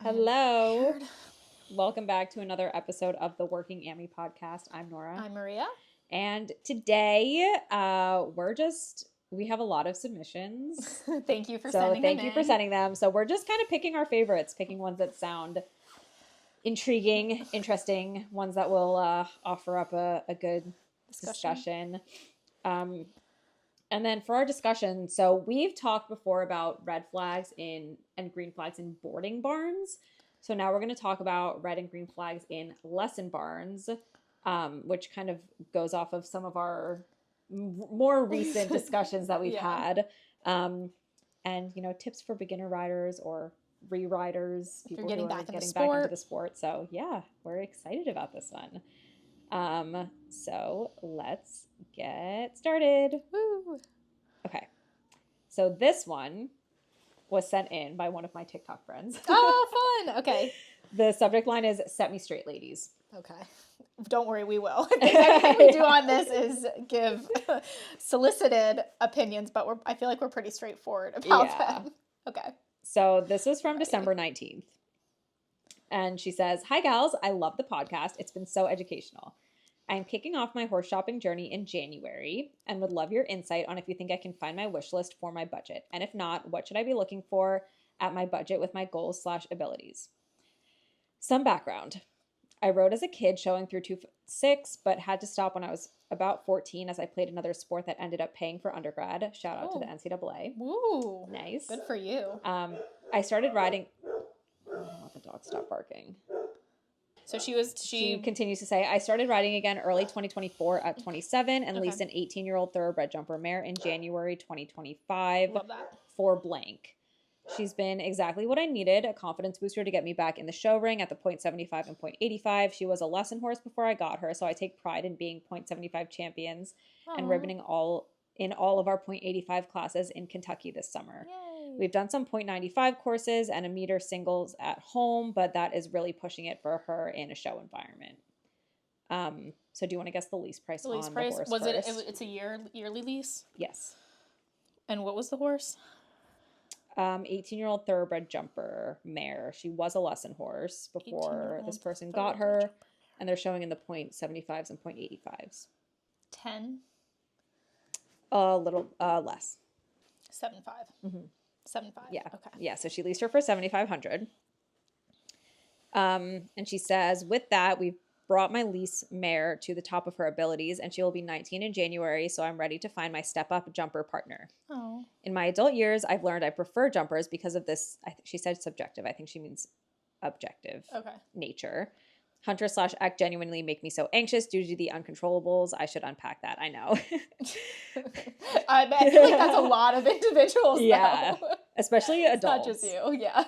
Hello. Welcome back to another episode of the Working Ammy podcast. I'm Nora. I'm Maria. And today we have a lot of submissions. Thank you for sending them. Thank you for sending them. So we're just kind of picking our favorites, picking ones that sound intriguing, interesting, ones that will offer up a good discussion. And then for our discussion, so we've talked before about red flags and green flags in boarding barns. So now we're going to talk about red and green flags in lesson barns, which kind of goes off of some of our more recent discussions that we've had. And, tips for beginner riders or re-riders, people getting who are back getting back into the sport. So yeah, we're excited about this one. So let's get started. Woo. Okay. So this one was sent in by one of my TikTok friends. Oh, fun. Okay. The subject line is "Set me straight, ladies." Okay. Don't worry, we will. Everything we do on this is give solicited opinions, but I feel like we're pretty straightforward about them. Okay. So this was from December 19th. And she says, "Hi gals, I love the podcast. It's been so educational. I am kicking off my horse shopping journey in January and would love your insight on if you think I can find my wish list for my budget. And if not, what should I be looking for at my budget with my goals/abilities? Some background. I rode as a kid showing through 2.6, but had to stop when I was about 14 as I played another sport that ended up paying for undergrad. Shout out to the NCAA. Woo. Nice. Good for you. I started riding... I don't let the dog stop barking. So she continues to say, I started riding again early 2024 at 27 and leased an 18-year-old thoroughbred jumper mare in January 2025 Love that. For blank. She's been exactly what I needed, a confidence booster to get me back in the show ring at the 0.75 and 0.85. She was a lesson horse before I got her, so I take pride in being 0.75 champions and ribboning all of our 0.85 classes in Kentucky this summer. Yay. We've done some 0.95 courses and a meter singles at home, but that is really pushing it for her in a show environment. So do you want to guess the lease price on the horse was first? It's a yearly lease? Yes. And what was the horse? 18-year-old thoroughbred jumper mare. She was a lesson horse before this person got her, and they're showing in the 0.75s and 0.85s. 10? A little less. 7.5. Mm-hmm. 7.5. Yeah. Okay. Yeah. So she leased her for $7,500. And she says, with that, we've brought my lease mare to the top of her abilities, and she will be 19 in January. So I'm ready to find my step up jumper partner. Oh. In my adult years, I've learned I prefer jumpers because of this. She said subjective. I think she means objective. Okay. Nature. Hunter/Eck genuinely make me so anxious due to the uncontrollables. I should unpack that. I know. I feel like that's a lot of individuals. Yeah. Though. Especially adults. Not just you. Yeah.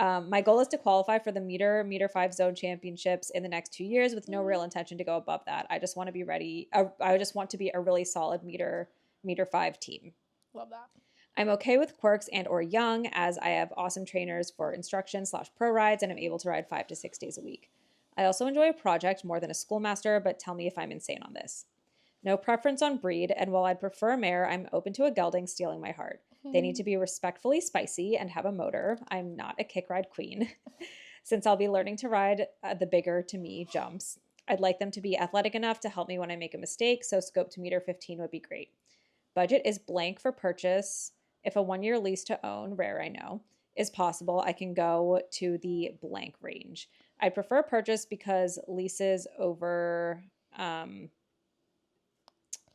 My goal is to qualify for the meter 5 zone championships in the next 2 years with no real intention to go above that. I just want to be ready. I just want to be a really solid meter 5 team. Love that. I'm okay with quirks and or young as I have awesome trainers for instruction/pro rides and I'm able to ride 5 to 6 days a week. I also enjoy a project more than a schoolmaster, but tell me if I'm insane on this. No preference on breed, and while I'd prefer a mare, I'm open to a gelding stealing my heart. They need to be respectfully spicy and have a motor. I'm not a kick ride queen. Since I'll be learning to ride the bigger, to me, jumps. I'd like them to be athletic enough to help me when I make a mistake, so scope to meter 15 would be great. Budget is blank for purchase. If a 1-year lease to own, rare I know, is possible, I can go to the blank range. I prefer purchase because leases over, I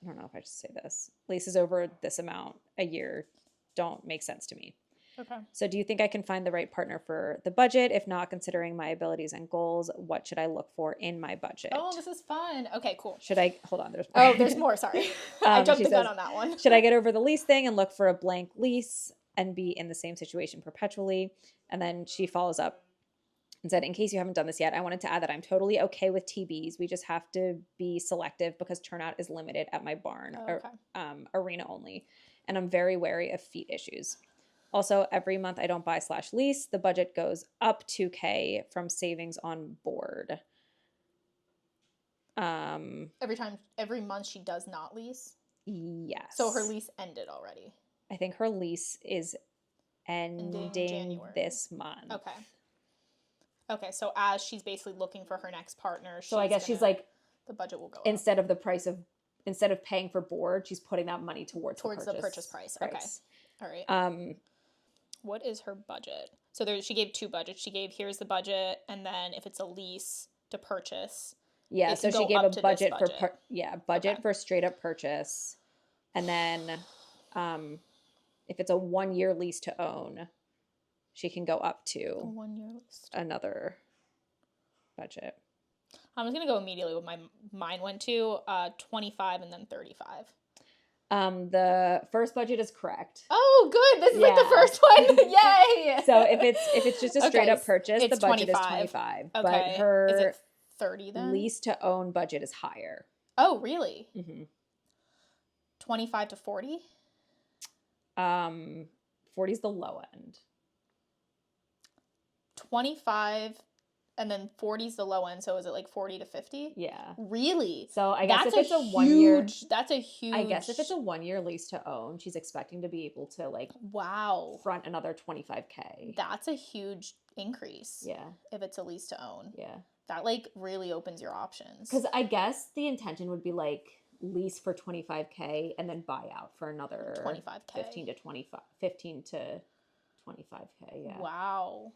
don't know if I should say this, leases over this amount a year don't make sense to me. Okay. So do you think I can find the right partner for the budget? If not, considering my abilities and goals, what should I look for in my budget? Oh, this is fun. Okay, cool. Should I, hold on, there's more. Oh, there's more, sorry. I jumped the gun on that one. Should I get over the lease thing and look for a blank lease and be in the same situation perpetually? And then she follows up and said, in case you haven't done this yet, I wanted to add that I'm totally okay with TBs. We just have to be selective because turnout is limited at my barn, arena only. And I'm very wary of feet issues. Also, every month I don't buy/lease. The budget goes up $2,000 from savings on board. Every month she does not lease? Yes. So her lease ended already? I think her lease is ending this month. Okay. Okay, so as she's basically looking for her next partner, So I guess she's like, the budget will go up. instead of paying for board, she's putting that money towards the purchase price. Okay. All right. What is her budget? So she gave 2 budgets. She gave, here's the budget, and then if it's a lease to purchase. Yeah, so she gave a budget for Okay. for straight up purchase. And then if it's a 1-year lease to own, she can go up to A 1-year lease. another budget. I'm just going to go immediately with my mind went to 25 and then 35. The first budget is correct. Oh, good. This is like the first one. Yay. So if it's just a straight up purchase, the budget 25. is 25. Okay. But her is it 30 then? lease to own budget is higher. Oh, really? Mm-hmm. 25 to 40? 40 is the low end. 25 and then 40 is the low end, so is it like 40 to 50? Yeah. Really? So I guess if it's a 1 year, that's a huge. I guess if it's a 1-year lease to own, she's expecting to be able to like front another 25K. That's a huge increase. Yeah. If it's a lease to own. Yeah. That like really opens your options. Because I guess the intention would be like lease for 25K and then buy out for another 25K. 15 to 25K. Yeah. Wow.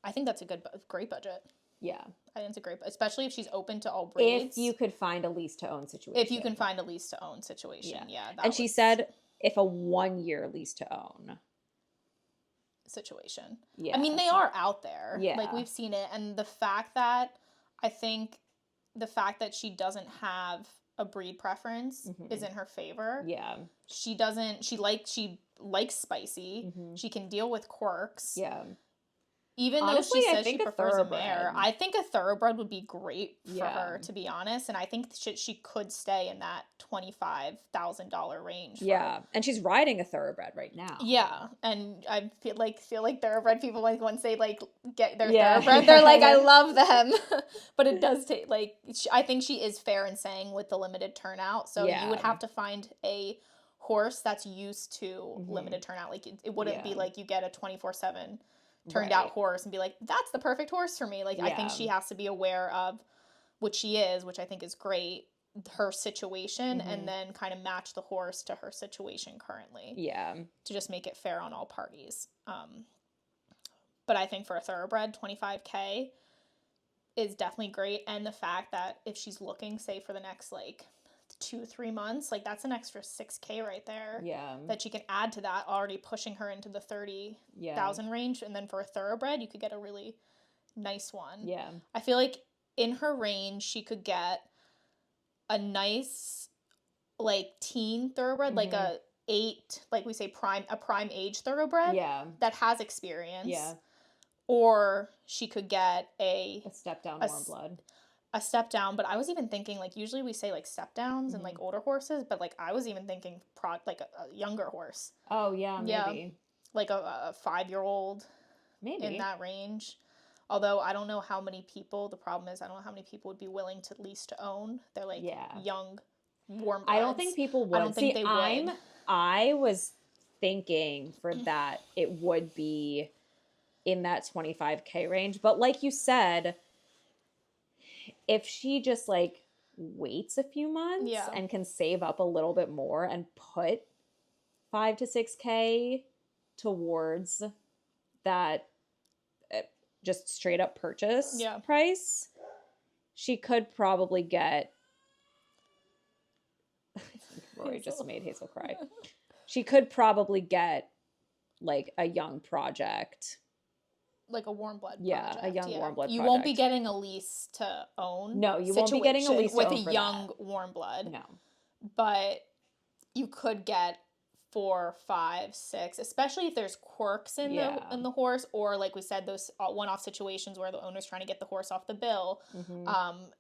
I think that's a great budget. Yeah. I think it's a great, especially if she's open to all breeds. If you could find a lease to own situation. If you can find a lease to own situation, yeah. And she said if a 1-year lease to own situation. Yeah. I mean, they are out there. Yeah. Like we've seen it. And the fact that she doesn't have a breed preference is in her favor. Yeah. She likes spicy. Mm-hmm. She can deal with quirks. Yeah. Even honestly, though she says she prefers a mare, I think a thoroughbred would be great for her, to be honest. And I think she could stay in that $25,000 range. Yeah, and she's riding a thoroughbred right now. Yeah, and I feel like thoroughbred people, like once they like get their thoroughbred, they're like, I love them. But it does take I think she is fair in saying with the limited turnout. So you would have to find a horse that's used to limited turnout. Like it wouldn't be like you get a 24/7 turned out horse and be like, that's the perfect horse for me. Like, I think she has to be aware of, which she is, which I think is great, her situation, and then kind of match the horse to her situation currently. Yeah. To just make it fair on all parties. But I think for a thoroughbred, 25K is definitely great. And the fact that if she's looking, say, for the next, 2-3 months, that's an extra $6K right there. Yeah. That she can add to that, already pushing her into the 30,000 range. And then for a thoroughbred, you could get a really nice one. Yeah. I feel like in her range, she could get a nice, teen thoroughbred, like a 8, we say a prime age thoroughbred. Yeah. That has experience. Yeah. Or she could get a step down warm blood. A step down, but I was even thinking, usually we say, step downs and, older horses, but, I was even thinking, a younger horse. Oh, yeah, maybe. Yeah, a 5-year-old. Maybe. In that range. Although, I don't know how many people, the problem is, I don't know how many people would be willing to lease to own. They're, young, warm bloods. I don't think people would. I don't think they would. I was thinking for that, it would be in that 25K range, but like you said, if she just waits a few months and can save up a little bit more and put 5 to 6K towards that just straight up purchase price, she could probably get Rory just made Hazel cry. She could probably get a young project. A warm blood project. Yeah, a young warm blood project. You won't be getting a lease to own. No, you won't be getting a lease to own with a young warm blood. No. But you could get 4, 5, 6, especially if there's quirks in the horse, or like we said, those one-off situations where the owner's trying to get the horse off the bill,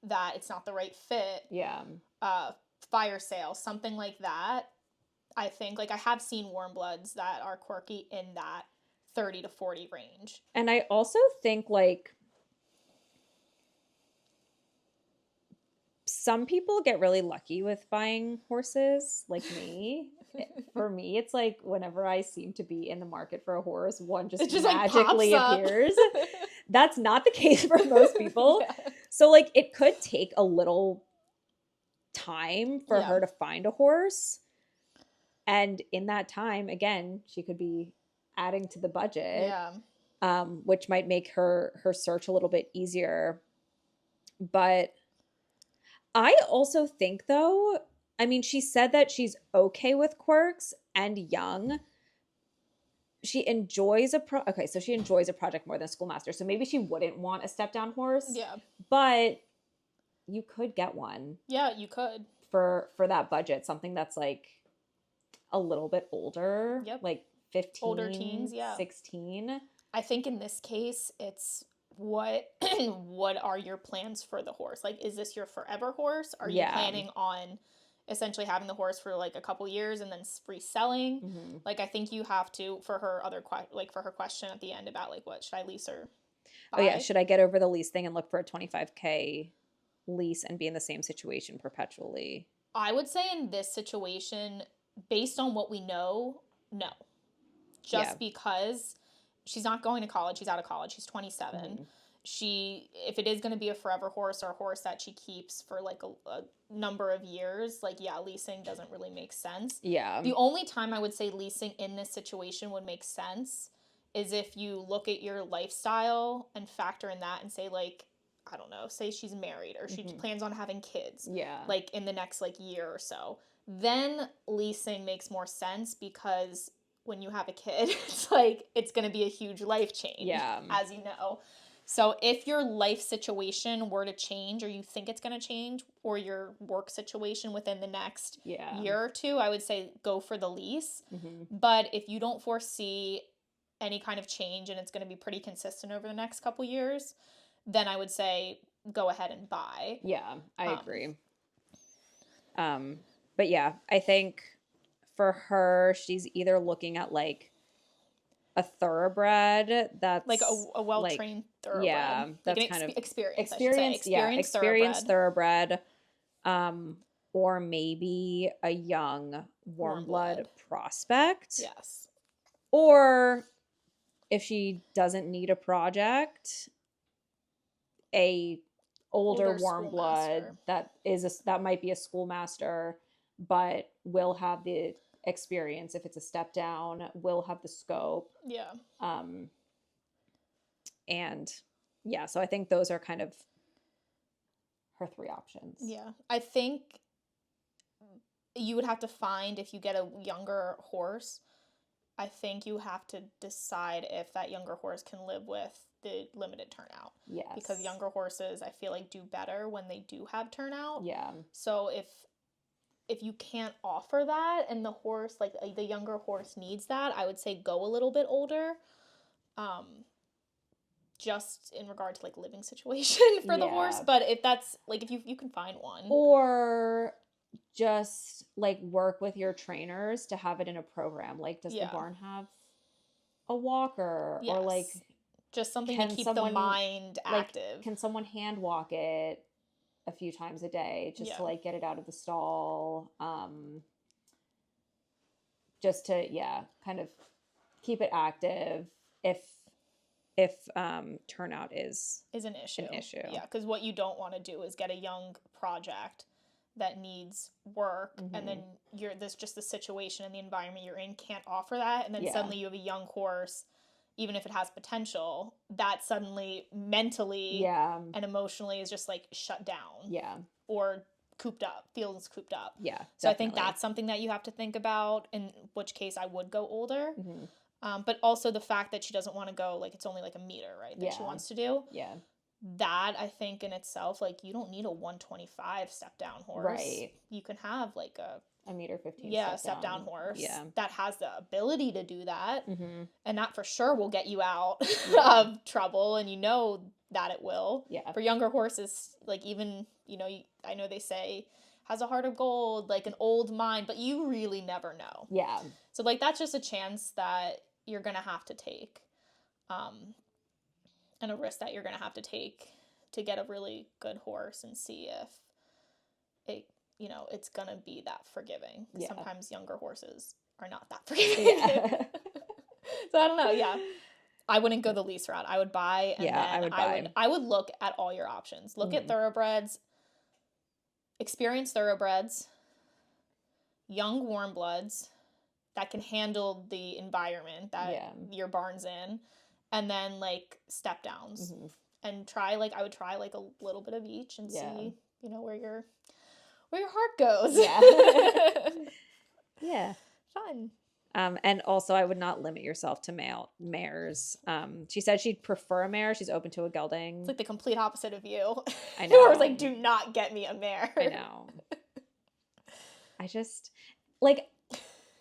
that it's not the right fit. Yeah. Fire sale, something like that. I think I have seen warm bloods that are quirky in that 30 to 40 range. And I also think some people get really lucky with buying horses, like me. for me, it's like whenever I seem to be in the market for a horse, one just, It just magically like pops appears. up. That's not the case for most people. Yeah. So like it could take a little time for Yeah. her to find a horse. And in that time, again, she could be adding to the budget, Yeah. which might make her search a little bit easier. But I also think, though, I mean, she said that she's okay with quirks and young. She enjoys so she enjoys a project more than schoolmaster. So maybe she wouldn't want a step down horse. Yeah. But you could get one. Yeah, you could. For that budget, something that's like a little bit older. Yep. Like 15, older teens, yeah. 16. I think in this case, it's what are your plans for the horse? Like, is this your forever horse? Are you planning on essentially having the horse for like a couple years and then reselling? Mm-hmm. Like, I think you have to, for her for her question at the end about like, what should I lease or buy? Oh yeah, should I get over the lease thing and look for a $25K lease and be in the same situation perpetually? I would say in this situation, based on what we know, no. Just because she's not going to college, she's out of college, she's 27. Mm-hmm. If it is going to be a forever horse or a horse that she keeps for like a number of years, like, yeah, leasing doesn't really make sense. Yeah. The only time I would say leasing in this situation would make sense is if you look at your lifestyle and factor in that and say, like, I don't know, say she's married or she plans on having kids. Yeah. Like in the next like year or so. Then leasing makes more sense because when you have a kid, it's like, it's going to be a huge life change, as you know. So if your life situation were to change or you think it's going to change or your work situation within the next year or two, I would say go for the lease. Mm-hmm. But if you don't foresee any kind of change and it's going to be pretty consistent over the next couple years, then I would say go ahead and buy. Yeah, I agree. But yeah, I think for her, she's either looking at like a thoroughbred that's like a well-trained thoroughbred. Yeah, that's like kind of experienced thoroughbred. Or maybe a young warm blood prospect. Yes. Or if she doesn't need a project, a older warm blood that might be a schoolmaster, but will have the experience. If it's a step down, will have the scope. Yeah. And yeah, so I think those are kind of her three options. Yeah. I think you would have to find, if you get a younger horse, I think you have to decide if that younger horse can live with the limited turnout. Yes. Because younger horses, I feel like, do better when they do have turnout. Yeah. So if you can't offer that and the horse, like the younger horse needs that, I would say go a little bit older. Just in regard to like living situation for the horse. But if that's like, if you can find one. Or just like work with your trainers to have it in a program. Like, does the barn have a walker? Yes. Or like just something to keep the mind active. Like, can someone hand walk it a few times a day just to like get it out of the stall? Just to kind of keep it active if turnout is an issue. Yeah, because what you don't want to do is get a young project that needs work, and then the situation and the environment you're in can't offer that, and then suddenly you have a young horse, even if it has potential, that suddenly mentally and emotionally is just like shut down. Or feels cooped up. Yeah. So definitely. I think that's something that you have to think about, in which case I would go older. But also the fact that she doesn't want to go, like, it's only like a meter, right, that she wants to do. Yeah. That, I think, in itself, like, you don't need a 125 step-down horse. Right. You can have, like, a meter 15 step-down horse that has the ability to do that. And that for sure will get you out of trouble, and you know that it will. Yeah. For younger horses, like, even, I know they say has a heart of gold, like an old mind, but you really never know. Yeah. So, like, that's just a chance that you're going to have to take, and a risk that you're going to have to take to get a really good horse and see if you know, it's going to be that forgiving. Yeah. Sometimes younger horses are not that forgiving. Yeah. So I don't know. Yeah. I wouldn't go the lease route. I would buy, and then I would look at all your options. Look at thoroughbreds, experienced thoroughbreds, young warm bloods that can handle the environment that your barn's in, and then like step downs, and try like I would try like a little bit of each and see, you know, where your heart goes. Yeah. Yeah. Fun. And also I would not limit yourself to mares. She said she'd prefer a mare. She's open to a gelding. It's like the complete opposite of you. I know. I was like, do not get me a mare. I know. I just, like,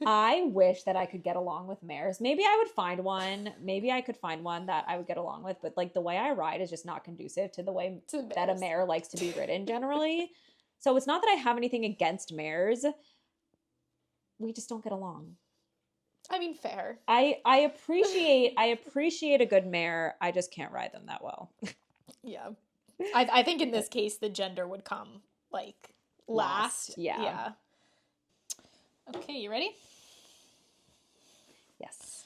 I wish that I could get along with mares. Maybe I would find one. Maybe I could find one that I would get along with. But, like, the way I ride is just not conducive to the way that a mare likes to be ridden generally. So it's not that I have anything against mares. We just don't get along. I mean, fair. I appreciate a good mare. I just can't ride them that well. Yeah. I think in this case, the gender would come, like, last. Yeah. Okay, you ready? Yes.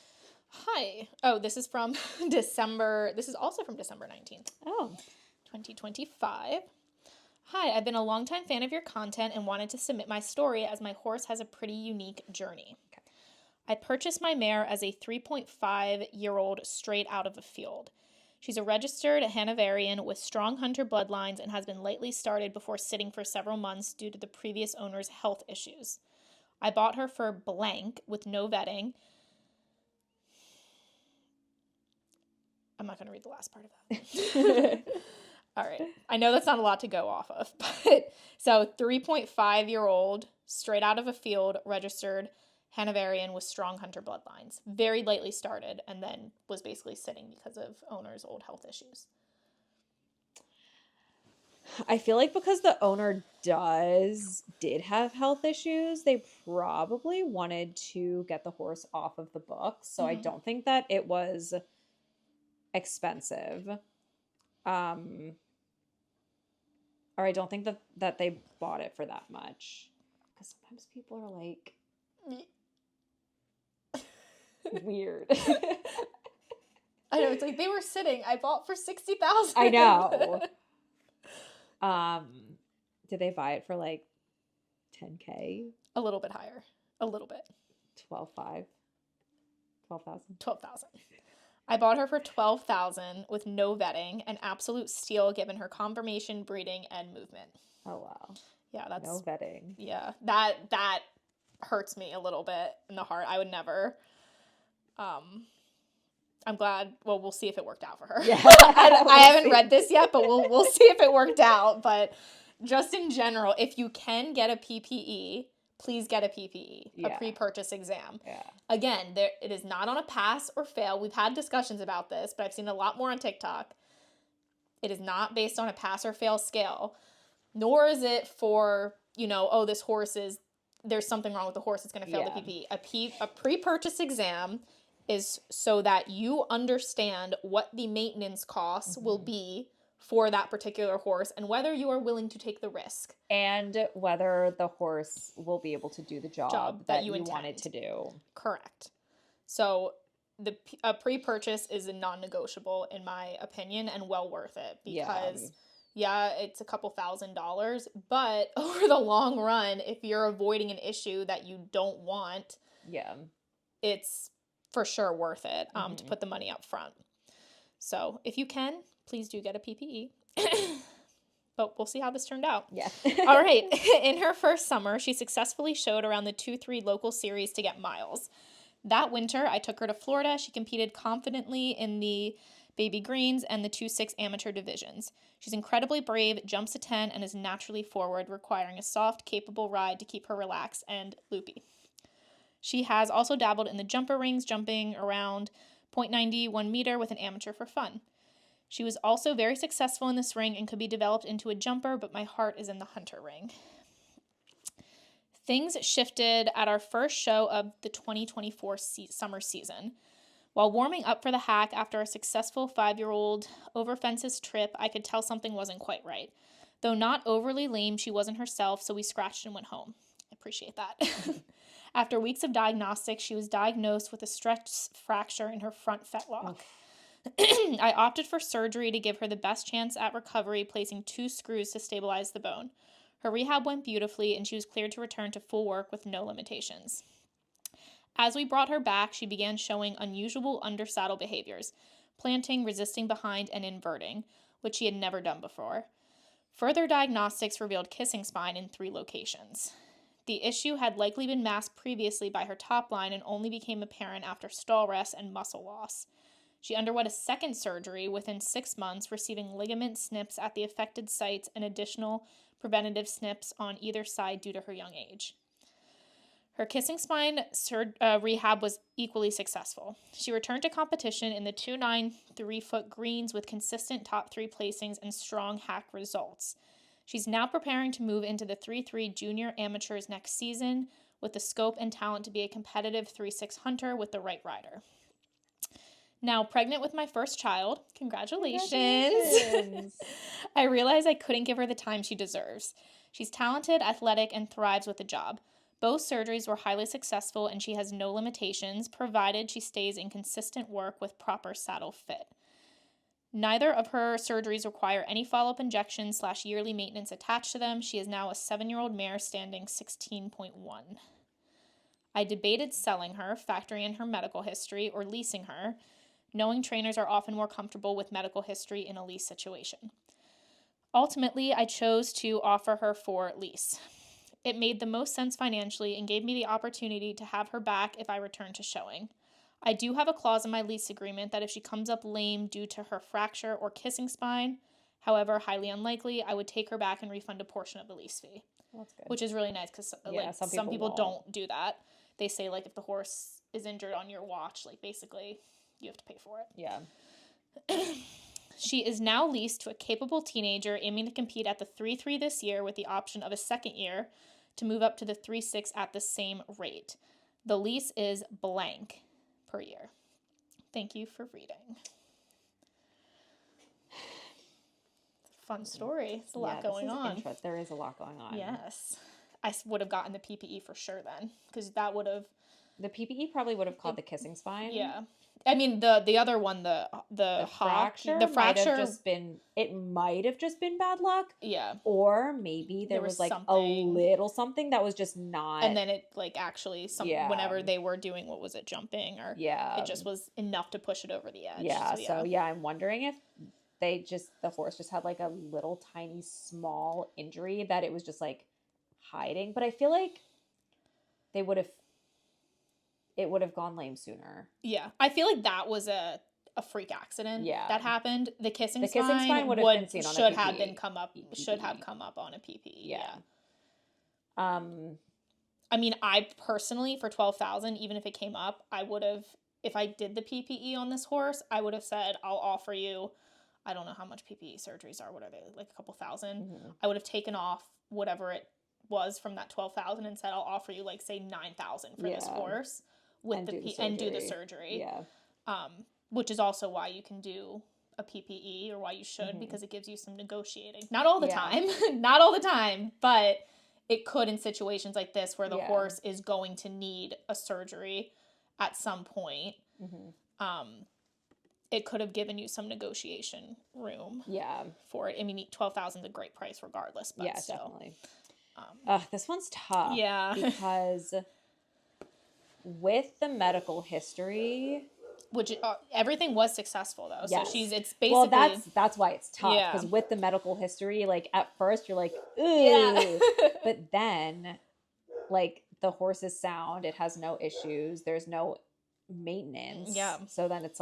Hi. Oh, this is from December. This is also from December 19th. Oh. 2025. Hi, I've been a longtime fan of your content and wanted to submit my story as my horse has a pretty unique journey. Okay. I purchased my mare as a 3.5-year-old straight out of a field. She's a registered Hanoverian with strong hunter bloodlines and has been lightly started before sitting for several months due to the previous owner's health issues. I bought her for blank with no vetting. I'm not going to read the last part of that. All right. I know that's not a lot to go off of, but so 3.5-year-old, straight out of a field, registered Hanoverian with strong hunter bloodlines. Very lightly started and then was basically sitting because of owner's old health issues. I feel like because the owner did have health issues, they probably wanted to get the horse off of the books. So I don't think that it was expensive. Or I don't think that they bought it for that much. Because sometimes people are like weird. I know, it's like they were sitting. I bought for $60,000. I know. Did they buy it for like $10,000? A little bit higher. A little bit. 12,000. 12,000. I bought her for $12,000 with no vetting, an absolute steal given her conformation, breeding, and movement. Oh wow. Yeah, that's no vetting. Yeah, that hurts me a little bit in the heart. I would never. I'm glad. Well, we'll see if it worked out for her. Yeah. I haven't read this yet, but we'll see if it worked out. But just in general, if you can get a PPE, please get a PPE, a pre-purchase exam. Yeah. Again, it is not on a pass or fail. We've had discussions about this, but I've seen a lot more on TikTok. It is not based on a pass or fail scale, nor is it for, this horse there's something wrong with the horse, it's going to fail the PPE. A pre-purchase exam is so that you understand what the maintenance costs will be for that particular horse and whether you are willing to take the risk. And whether the horse will be able to do the job that you want it to do. Correct. So a pre-purchase is a non-negotiable in my opinion and well worth it because it's a couple $1,000, but over the long run, if you're avoiding an issue that you don't want, it's for sure worth it to put the money up front. So if you can, please do get a PPE. But we'll see how this turned out. Yeah. All right. In her first summer, she successfully showed around the 2-3 local series to get miles. That winter, I took her to Florida. She competed confidently in the Baby Greens and the 2-6 amateur divisions. She's incredibly brave, jumps a 10, and is naturally forward, requiring a soft, capable ride to keep her relaxed and loopy. She has also dabbled in the jumper rings, jumping around 0.91 meter with an amateur for fun. She was also very successful in this ring and could be developed into a jumper, but my heart is in the hunter ring. Things shifted at our first show of the 2024 summer season. While warming up for the hack after a successful 5-year-old over fences trip, I could tell something wasn't quite right. Though not overly lame, she wasn't herself, so we scratched and went home. I appreciate that. After weeks of diagnostics, she was diagnosed with a stress fracture in her front fetlock. I opted for surgery to give her the best chance at recovery, placing 2 screws to stabilize the bone. Her rehab went beautifully, and she was cleared to return to full work with no limitations. As we brought her back, she began showing unusual under-saddle behaviors, planting, resisting behind, and inverting, which she had never done before. Further diagnostics revealed kissing spine in 3 locations. The issue had likely been masked previously by her top line and only became apparent after stall rest and muscle loss. She underwent a second surgery within 6 months, receiving ligament snips at the affected sites and additional preventative snips on either side due to her young age. Her kissing spine rehab was equally successful. She returned to competition in the 2'9", 3-foot greens with consistent top 3 placings and strong hack results. She's now preparing to move into the 3'3" junior amateurs next season with the scope and talent to be a competitive 3'6" hunter with the right rider. Now pregnant with my first child, congratulations. I realized I couldn't give her the time she deserves. She's talented, athletic, and thrives with the job. Both surgeries were highly successful, and she has no limitations, provided she stays in consistent work with proper saddle fit. Neither of her surgeries require any follow-up injections / yearly maintenance attached to them. She is now a 7-year-old mare standing 16.1. I debated selling her, factoring in her medical history, or leasing her, knowing trainers are often more comfortable with medical history in a lease situation. Ultimately, I chose to offer her for lease. It made the most sense financially and gave me the opportunity to have her back if I return to showing. I do have a clause in my lease agreement that if she comes up lame due to her fracture or kissing spine, however highly unlikely, I would take her back and refund a portion of the lease fee. That's good. Which is really nice because some people don't do that. They say if the horse is injured on your watch, basically you have to pay for it. Yeah. She is now leased to a capable teenager aiming to compete at the 3'3" this year with the option of a second year to move up to the 3'6" at the same rate. The lease is blank per year. Thank you for reading. It's a fun story. It's a lot going on. There is a lot going on. Yes. I would have gotten the PPE for sure then, because that would have... The PPE probably would have caught the kissing spine. Yeah. I mean, the other one, the fracture might have just been bad luck. Yeah. Or maybe there was a little something that was just not. And then it actually whenever they were doing, what was it, jumping, or it just was enough to push it over the edge. Yeah. So I'm wondering if the horse just had a little tiny small injury that it was just hiding. But I feel like it would have gone lame sooner. Yeah. I feel like that was a freak accident that happened. The kissing spine would have been seen on a PPE. Should have come up on a PPE. Yeah. I mean, I personally, for $12,000, even if it came up, I would have, if I did the PPE on this horse, I would have said, I'll offer you, I don't know how much PPE surgeries are. What are they? A couple thousand? Mm-hmm. I would have taken off whatever it was from that $12,000 and said, I'll offer you say $9,000 for this horse. And do the surgery. Yeah. Which is also why you can do a PPE, or why you should, because it gives you some negotiating. Not all the time. Not all the time, but it could in situations like this where the horse is going to need a surgery at some point. Mm-hmm. It could have given you some negotiation room. Yeah. For it. I mean, $12,000 is a great price regardless, but still. Definitely. This one's tough. Yeah. Because with the medical history, which everything was successful though, so it's basically, well, that's why it's tough, because with the medical history, at first you're ooh, but then the horse is sound, it has no issues, there's no maintenance, so then it's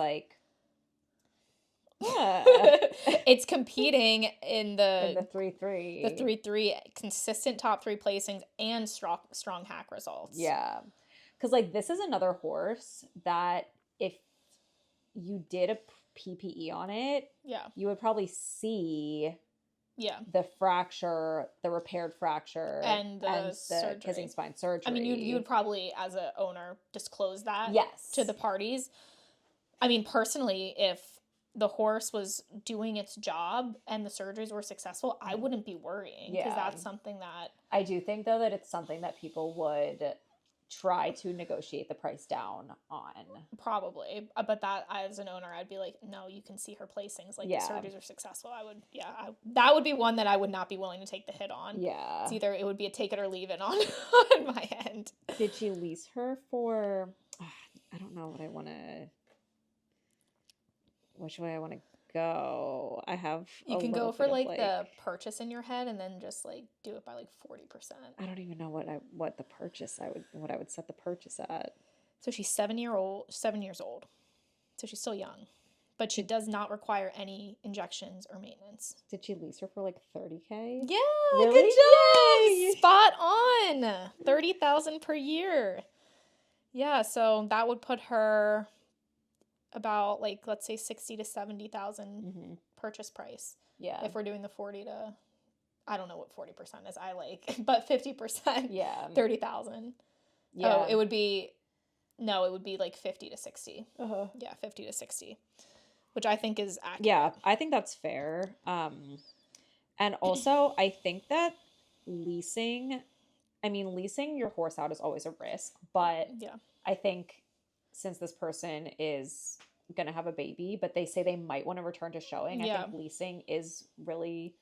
it's competing in the 3-3, the 3-3, consistent top 3 placings and strong hack results. Yeah. Because, this is another horse that if you did a PPE on it, you would probably see the fracture, the repaired fracture, and the kissing spine surgery. I mean, you would probably, as an owner, disclose that to the parties. I mean, personally, if the horse was doing its job and the surgeries were successful, I wouldn't be worrying, because that's something that I do think though that it's something that people would try to negotiate the price down on. Probably, but that as an owner, I'd be like, no, you can see her placings, like the surgeries are successful. That would be one that I would not be willing to take the hit on. Yeah, it's either, it would be a take it or leave it on my end. Did she lease her for? I don't know what I want to. Which way I want to go? I have. You can go for like the purchase in your head, and then just like do it by like 40%. I don't even know what the purchase I would set the purchase at. So she's 7 years old. So she's still young, but she does not require any injections or maintenance. Did she lease her for like $30,000? Yeah, really? Good job. Yay! Spot on. $30,000 per year. Yeah, so that would put her about like, let's say 60 to 70,000 purchase price. Yeah. If we're doing the 40 to, I don't know what 40% is. But 50%. Yeah. 30,000. Yeah. Oh, it would be like 50 to 60. Uh-huh. Yeah, 50 to 60, which I think is accurate. Yeah, I think that's fair. And also I think that leasing your horse out is always a risk, but I think since this person is going to have a baby, but they say they might want to return to showing, I think leasing is really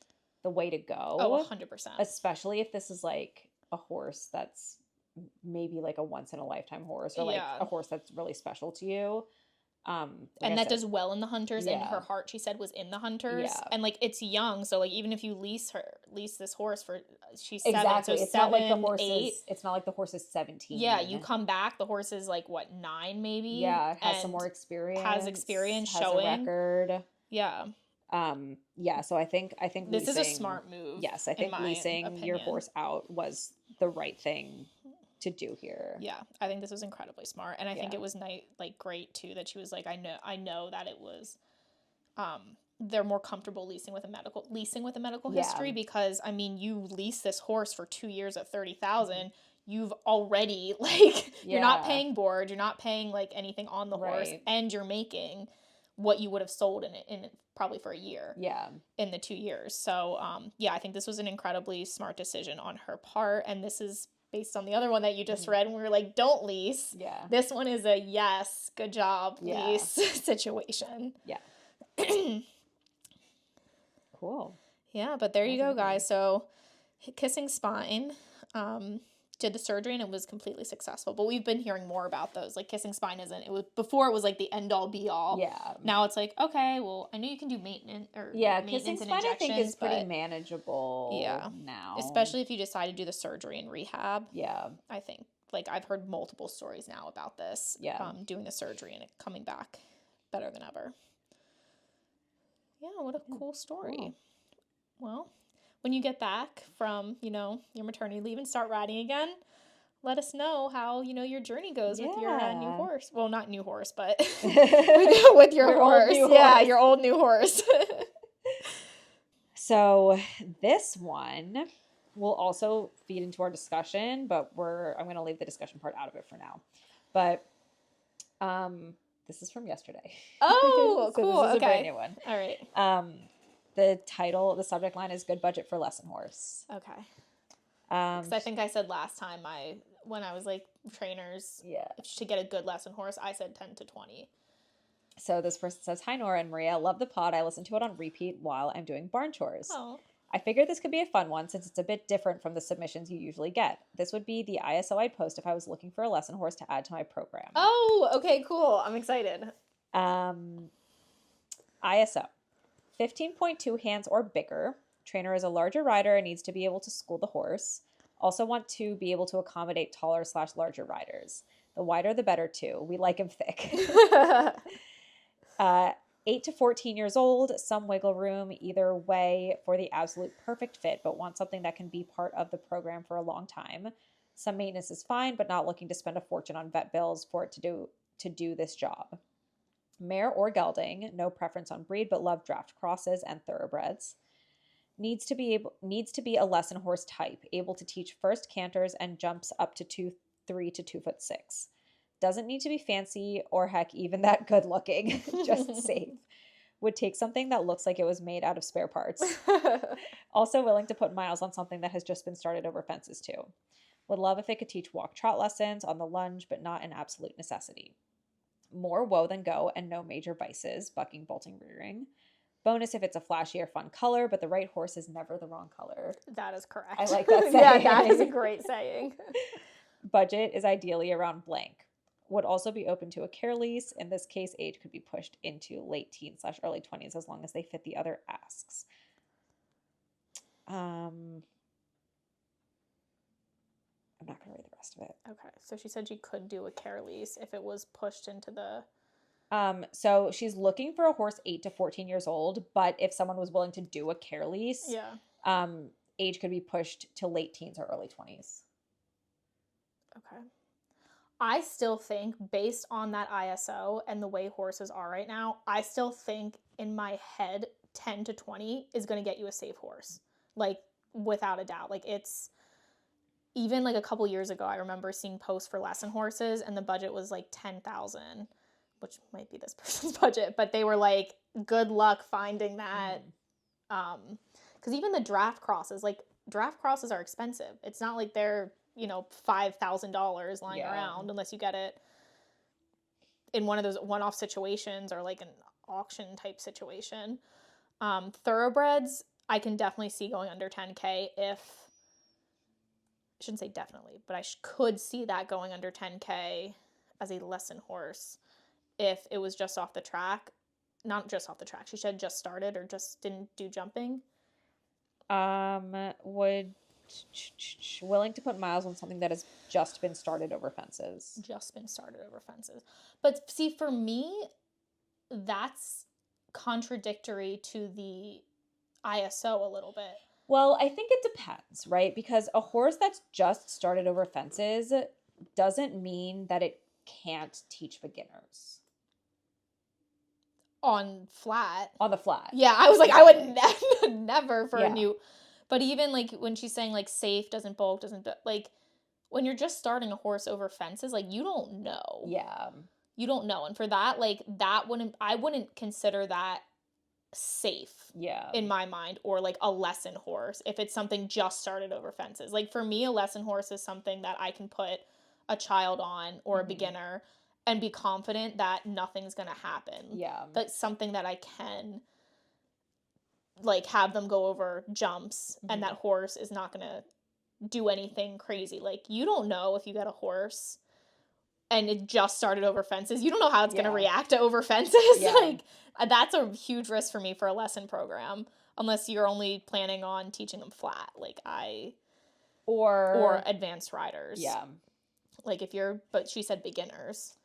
the way to go. Oh, 100%. Especially if this is like a horse that's maybe like a once in a lifetime horse, or like a horse that's really special to you. And that does well in the hunters, and her heart, she said, was in the hunters. Yeah. And like, it's young, so like, even if you lease this horse for, she's 7, so it's 7, not like the horse 8. It's not like the horse is 17. Yeah, you come back, the horse is like, what, 9 maybe? Yeah, has some more experience. Has showing. A record. Yeah. So I think this is a smart move. Yes, I think leasing your horse out was the right thing to do here. Yeah, I think this was incredibly smart, and I think it was great too that she was like, I know that it was, they're more comfortable leasing with a medical history, because I mean, you lease this horse for 2 years at 30,000. You've already you're not paying board, you're not paying like anything on the horse, and you're making what you would have sold in probably for a year. Yeah. In the 2 years. So I think this was an incredibly smart decision on her part, and this is based on the other one that you just read, and we were like, don't lease. Yeah. This one is a yes, good job, lease situation. Yeah. Cool. Yeah, but there you go, guys. So Kissing Spine did the surgery, and it was completely successful. But we've been hearing more about those. Like, Kissing Spine before it was like the end all be all. Yeah. Now it's like, okay, well, I know you can do maintenance Kissing Spine I think is pretty manageable now. Especially if you decide to do the surgery and rehab. Yeah. I think. Like, I've heard multiple stories now about this. Yeah. Doing the surgery and it coming back better than ever. Yeah, what a cool story. Cool. Well, when you get back from, your maternity leave and start riding again, let us know how, your journey goes with your new horse. Well, not new horse, but with your horse. Yeah, your old new horse. So this one will also feed into our discussion, but I'm going to leave the discussion part out of it for now. But this is from yesterday. Oh, so cool. This is a brand new one. All right. The subject line is Good Budget for Lesson Horse. Okay. Because I think I said last time when I was like, trainers, to get a good lesson horse, I said 10 to 20. So this person says, hi, Nora and Maria. Love the pod. I listen to it on repeat while I'm doing barn chores. Oh. I figured this could be a fun one since it's a bit different from the submissions you usually get. This would be the ISO I'd post if I was looking for a lesson horse to add to my program. Oh, okay, cool. I'm excited. ISO. 15.2 hands or bigger. Trainer is a larger rider and needs to be able to school the horse. Also want to be able to accommodate taller/larger riders. The wider the better too. We like him thick. 8 to 14 years old, some wiggle room either way for the absolute perfect fit, but want something that can be part of the program for a long time. Some maintenance is fine, but not looking to spend a fortune on vet bills for it to do this job. Mare or gelding, no preference on breed, but love draft crosses and thoroughbreds. Needs to be a lesson horse type, able to teach first canters and jumps up to 2'3" to 2'6". Doesn't need to be fancy or heck even that good looking, just safe. Would take something that looks like it was made out of spare parts. Also willing to put miles on something that has just been started over fences too. Would love if it could teach walk trot lessons on the lunge, but not an absolute necessity. More woe than go and no major vices, bucking, bolting, rearing. Bonus if it's a flashy or fun color, but the right horse is never the wrong color. That is correct. I like that saying. Yeah, that is a great saying. Budget is ideally around blank. Would also be open to a care lease. In this case, age could be pushed into late teens / early 20s as long as they fit the other asks. I'm not going to read the rest of it. Okay, so she said she could do a care lease if it was pushed into the... So she's looking for a horse 8 to 14 years old, but if someone was willing to do a care lease, age could be pushed to late teens or early 20s. Okay. I still think, based on that ISO and the way horses are right now, I still think in my head 10 to 20 is going to get you a safe horse. Like, without a doubt. Like, it's... Even, like, a couple years ago, I remember seeing posts for lesson horses, and the budget was, like, $10,000, which might be this person's budget, but they were like, good luck finding that. Because even the draft crosses are expensive. It's not like they're, $5,000 lying around unless you get it in one of those one-off situations or like an auction type situation. Thoroughbreds, I can definitely see going under 10K I shouldn't say definitely, but I could see that going under 10K as a lesson horse if it was just off the track. Not just off the track. She said just started or just didn't do jumping. Willing to put miles on something that has just been started over fences. Just been started over fences. But see, for me, that's contradictory to the ISO a little bit. Well, I think it depends, right? Because a horse that's just started over fences doesn't mean that it can't teach beginners. On the flat. Yeah, I was like, I would never for a new... But even, like, when she's saying, like, safe, doesn't bulk, like, when you're just starting a horse over fences, like, you don't know. Yeah. You don't know. And for that, like, I wouldn't consider that safe. Yeah. In my mind, or, like, a lesson horse if it's something just started over fences. Like, for me, a lesson horse is something that I can put a child on or a beginner and be confident that nothing's going to happen. Yeah. That's something that I can... like, have them go over jumps and that horse is not going to do anything crazy. Like, you don't know if you get a horse and it just started over fences. You don't know how it's going to react to over fences. Yeah. Like, that's a huge risk for me for a lesson program, unless you're only planning on teaching them flat. Like, or advanced riders. Yeah. Like, but she said beginners.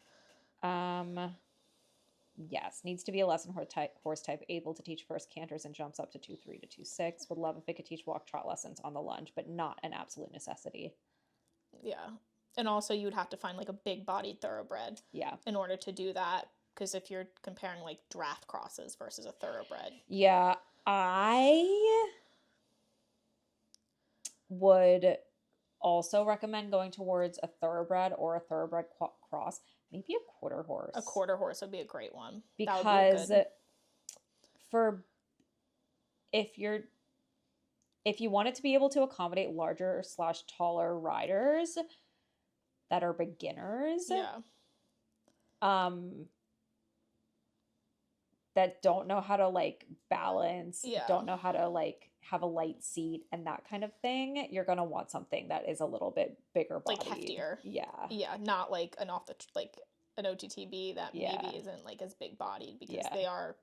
Yes, needs to be a lesson horse type, able to teach first canters and jumps up to 2.3 to 2.6. Would love if it could teach walk trot lessons on the lunge, but not an absolute necessity. Yeah. And also you would have to find like a big bodied thoroughbred. Yeah. In order to do that. Because if you're comparing like draft crosses versus a thoroughbred. Yeah. I would also recommend going towards a thoroughbred or a thoroughbred cross. Maybe a quarter horse. A quarter horse would be a great one. Because if you want it to be able to accommodate larger / taller riders that are beginners. Yeah. That don't know how to like balance, yeah. don't know how to like have a light seat and that kind of thing, you're gonna want something that is a little bit bigger bodied. Like heftier. Yeah. Yeah, not like an OTTB that maybe isn't like as big bodied because they are,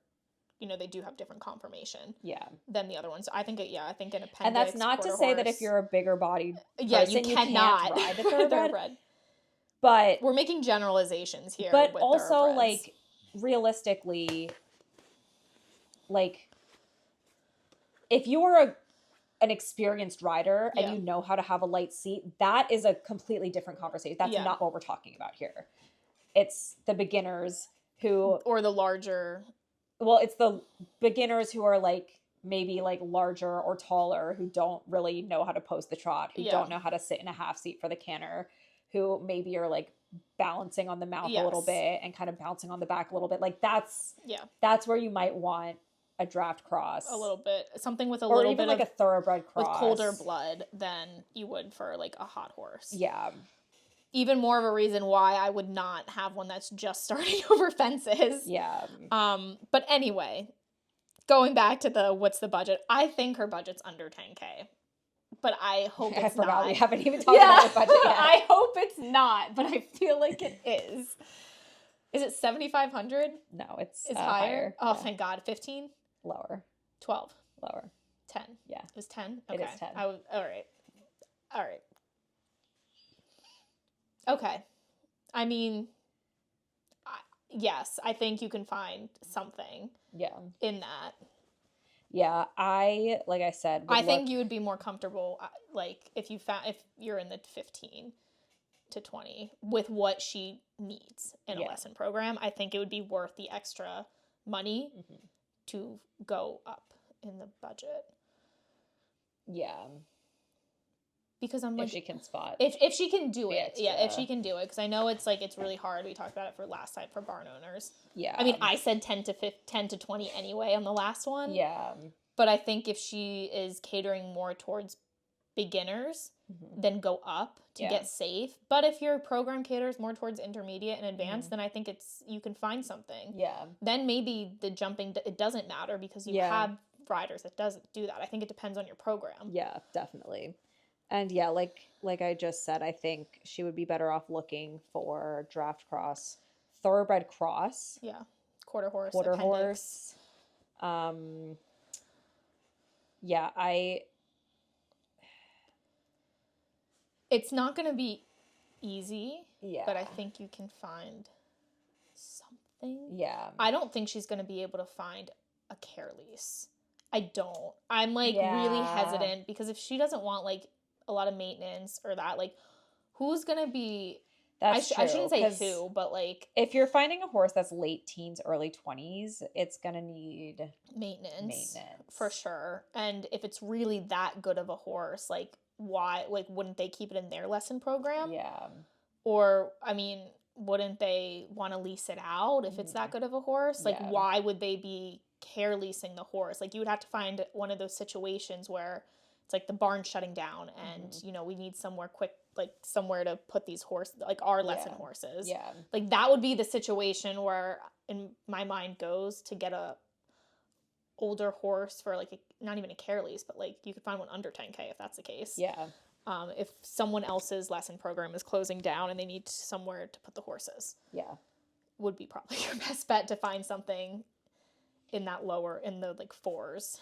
they do have different conformation. Yeah. Than the other ones. I think an appendix. And that's not to say that if you're a bigger bodied person, you cannot ride the thoroughbred. But we're making generalizations here. But with also like realistically, like if you are an experienced rider and you know how to have a light seat, that is a completely different conversation. That's not what we're talking about here. It's the beginners who... Or the larger... Well, it's the beginners who are like maybe like larger or taller who don't really know how to post the trot, who don't know how to sit in a half seat for the canter, who maybe are like balancing on the mouth a little bit and kind of bouncing on the back a little bit. Like that's where you might want a draft cross. A little bit. Something with a or little even bit like of, a thoroughbred cross. with colder blood than you would for like a hot horse. Yeah. Even more of a reason why I would not have one that's just starting over fences. Yeah. But anyway, going back to what's the budget? I think her budget's under 10K. But I hope it's not. I forgot we haven't even talked about her budget yet. I hope it's not, but I feel like it is. Is it 7,500? No, it's higher. Oh, thank God. 15? Lower. 12. Lower. 10. Yeah. It was 10? Okay. It is 10. All right. Okay. I mean, yes, I think you can find something in that. Yeah, like I said, I think you would be more comfortable, like, if you're in the 15 to 20 with what she needs in a lesson program. I think it would be worth the extra money to go up in the budget. Yeah. Because I'm like, if she can spot. If she can do it. Yeah, if she can do it. Because I know it's really hard. We talked about it for last time for barn owners. Yeah. I mean, I said 10 to 20 anyway on the last one. Yeah. But I think if she is catering more towards beginners, then go up to get safe. But if your program caters more towards intermediate and advanced, then I think you can find something. Yeah. Then maybe the jumping, it doesn't matter because you have riders that doesn't do that. I think it depends on your program. Yeah, definitely. And yeah, like I just said, I think she would be better off looking for draft cross, thoroughbred cross. Yeah. Quarter horse. Yeah, it's not going to be easy. Yeah. But I think you can find something. Yeah. I don't think she's going to be able to find a care lease. I don't. I'm like really hesitant because if she doesn't want like a lot of maintenance or that, like who's going to be, I shouldn't say who, but like if you're finding a horse that's late teens, early 20s, it's going to need maintenance for sure. And if it's really that good of a horse, like why, like wouldn't they keep it in their lesson program? Yeah. Or, I mean, wouldn't they want to lease it out if it's that good of a horse? Like why would they be care leasing the horse? Like you would have to find one of those situations where it's like the barn's shutting down and you know we need somewhere quick, like somewhere to put these horses, like our lesson horses. Yeah, like that would be the situation where in my mind goes to get a older horse for like not even a care lease, but like you could find one under 10K if that's the case. Yeah. If someone else's lesson program is closing down and they need somewhere to put the horses. Yeah. Would be probably your best bet to find something in that lower, in the like 4s.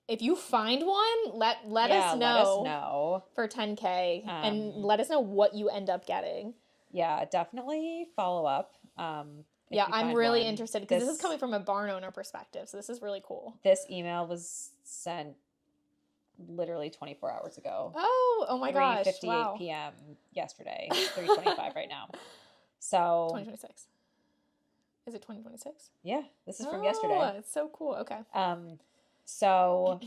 If you find one, let us know for 10K and let us know what you end up getting. Yeah, definitely follow up. I'm really interested because this is coming from a barn owner perspective, so this is really cool. This email was sent literally 24 hours ago. Oh my gosh. 3:58 p.m. yesterday. 3:25 right now. So 2026. Is it 2026? Yeah, this is from yesterday. Oh, it's so cool. Okay. So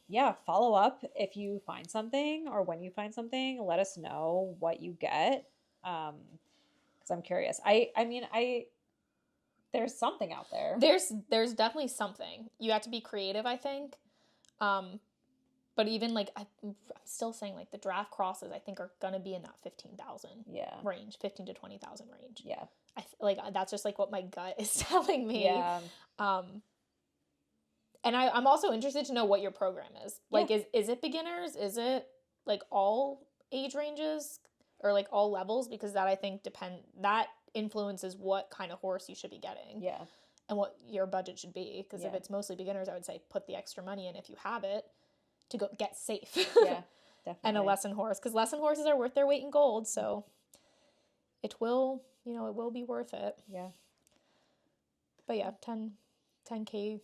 yeah, follow up if you find something or when you find something, let us know what you get. Because I'm curious. I mean, there's something out there. There's definitely something. You have to be creative, I think. But even like I'm still saying like the draft crosses I think are gonna be in that 15,000 range, 15 to 20,000 range. Yeah, like that's just like what my gut is telling me. Yeah. And I'm also interested to know what your program is. Like, is it beginners? Is it like all age ranges or like all levels? Because that I think that influences what kind of horse you should be getting. Yeah. And what your budget should be. Because if it's mostly beginners, I would say put the extra money in if you have it to go get safe. Yeah, definitely. And a lesson horse. Because lesson horses are worth their weight in gold. So it will be worth it. Yeah. But yeah, 10K.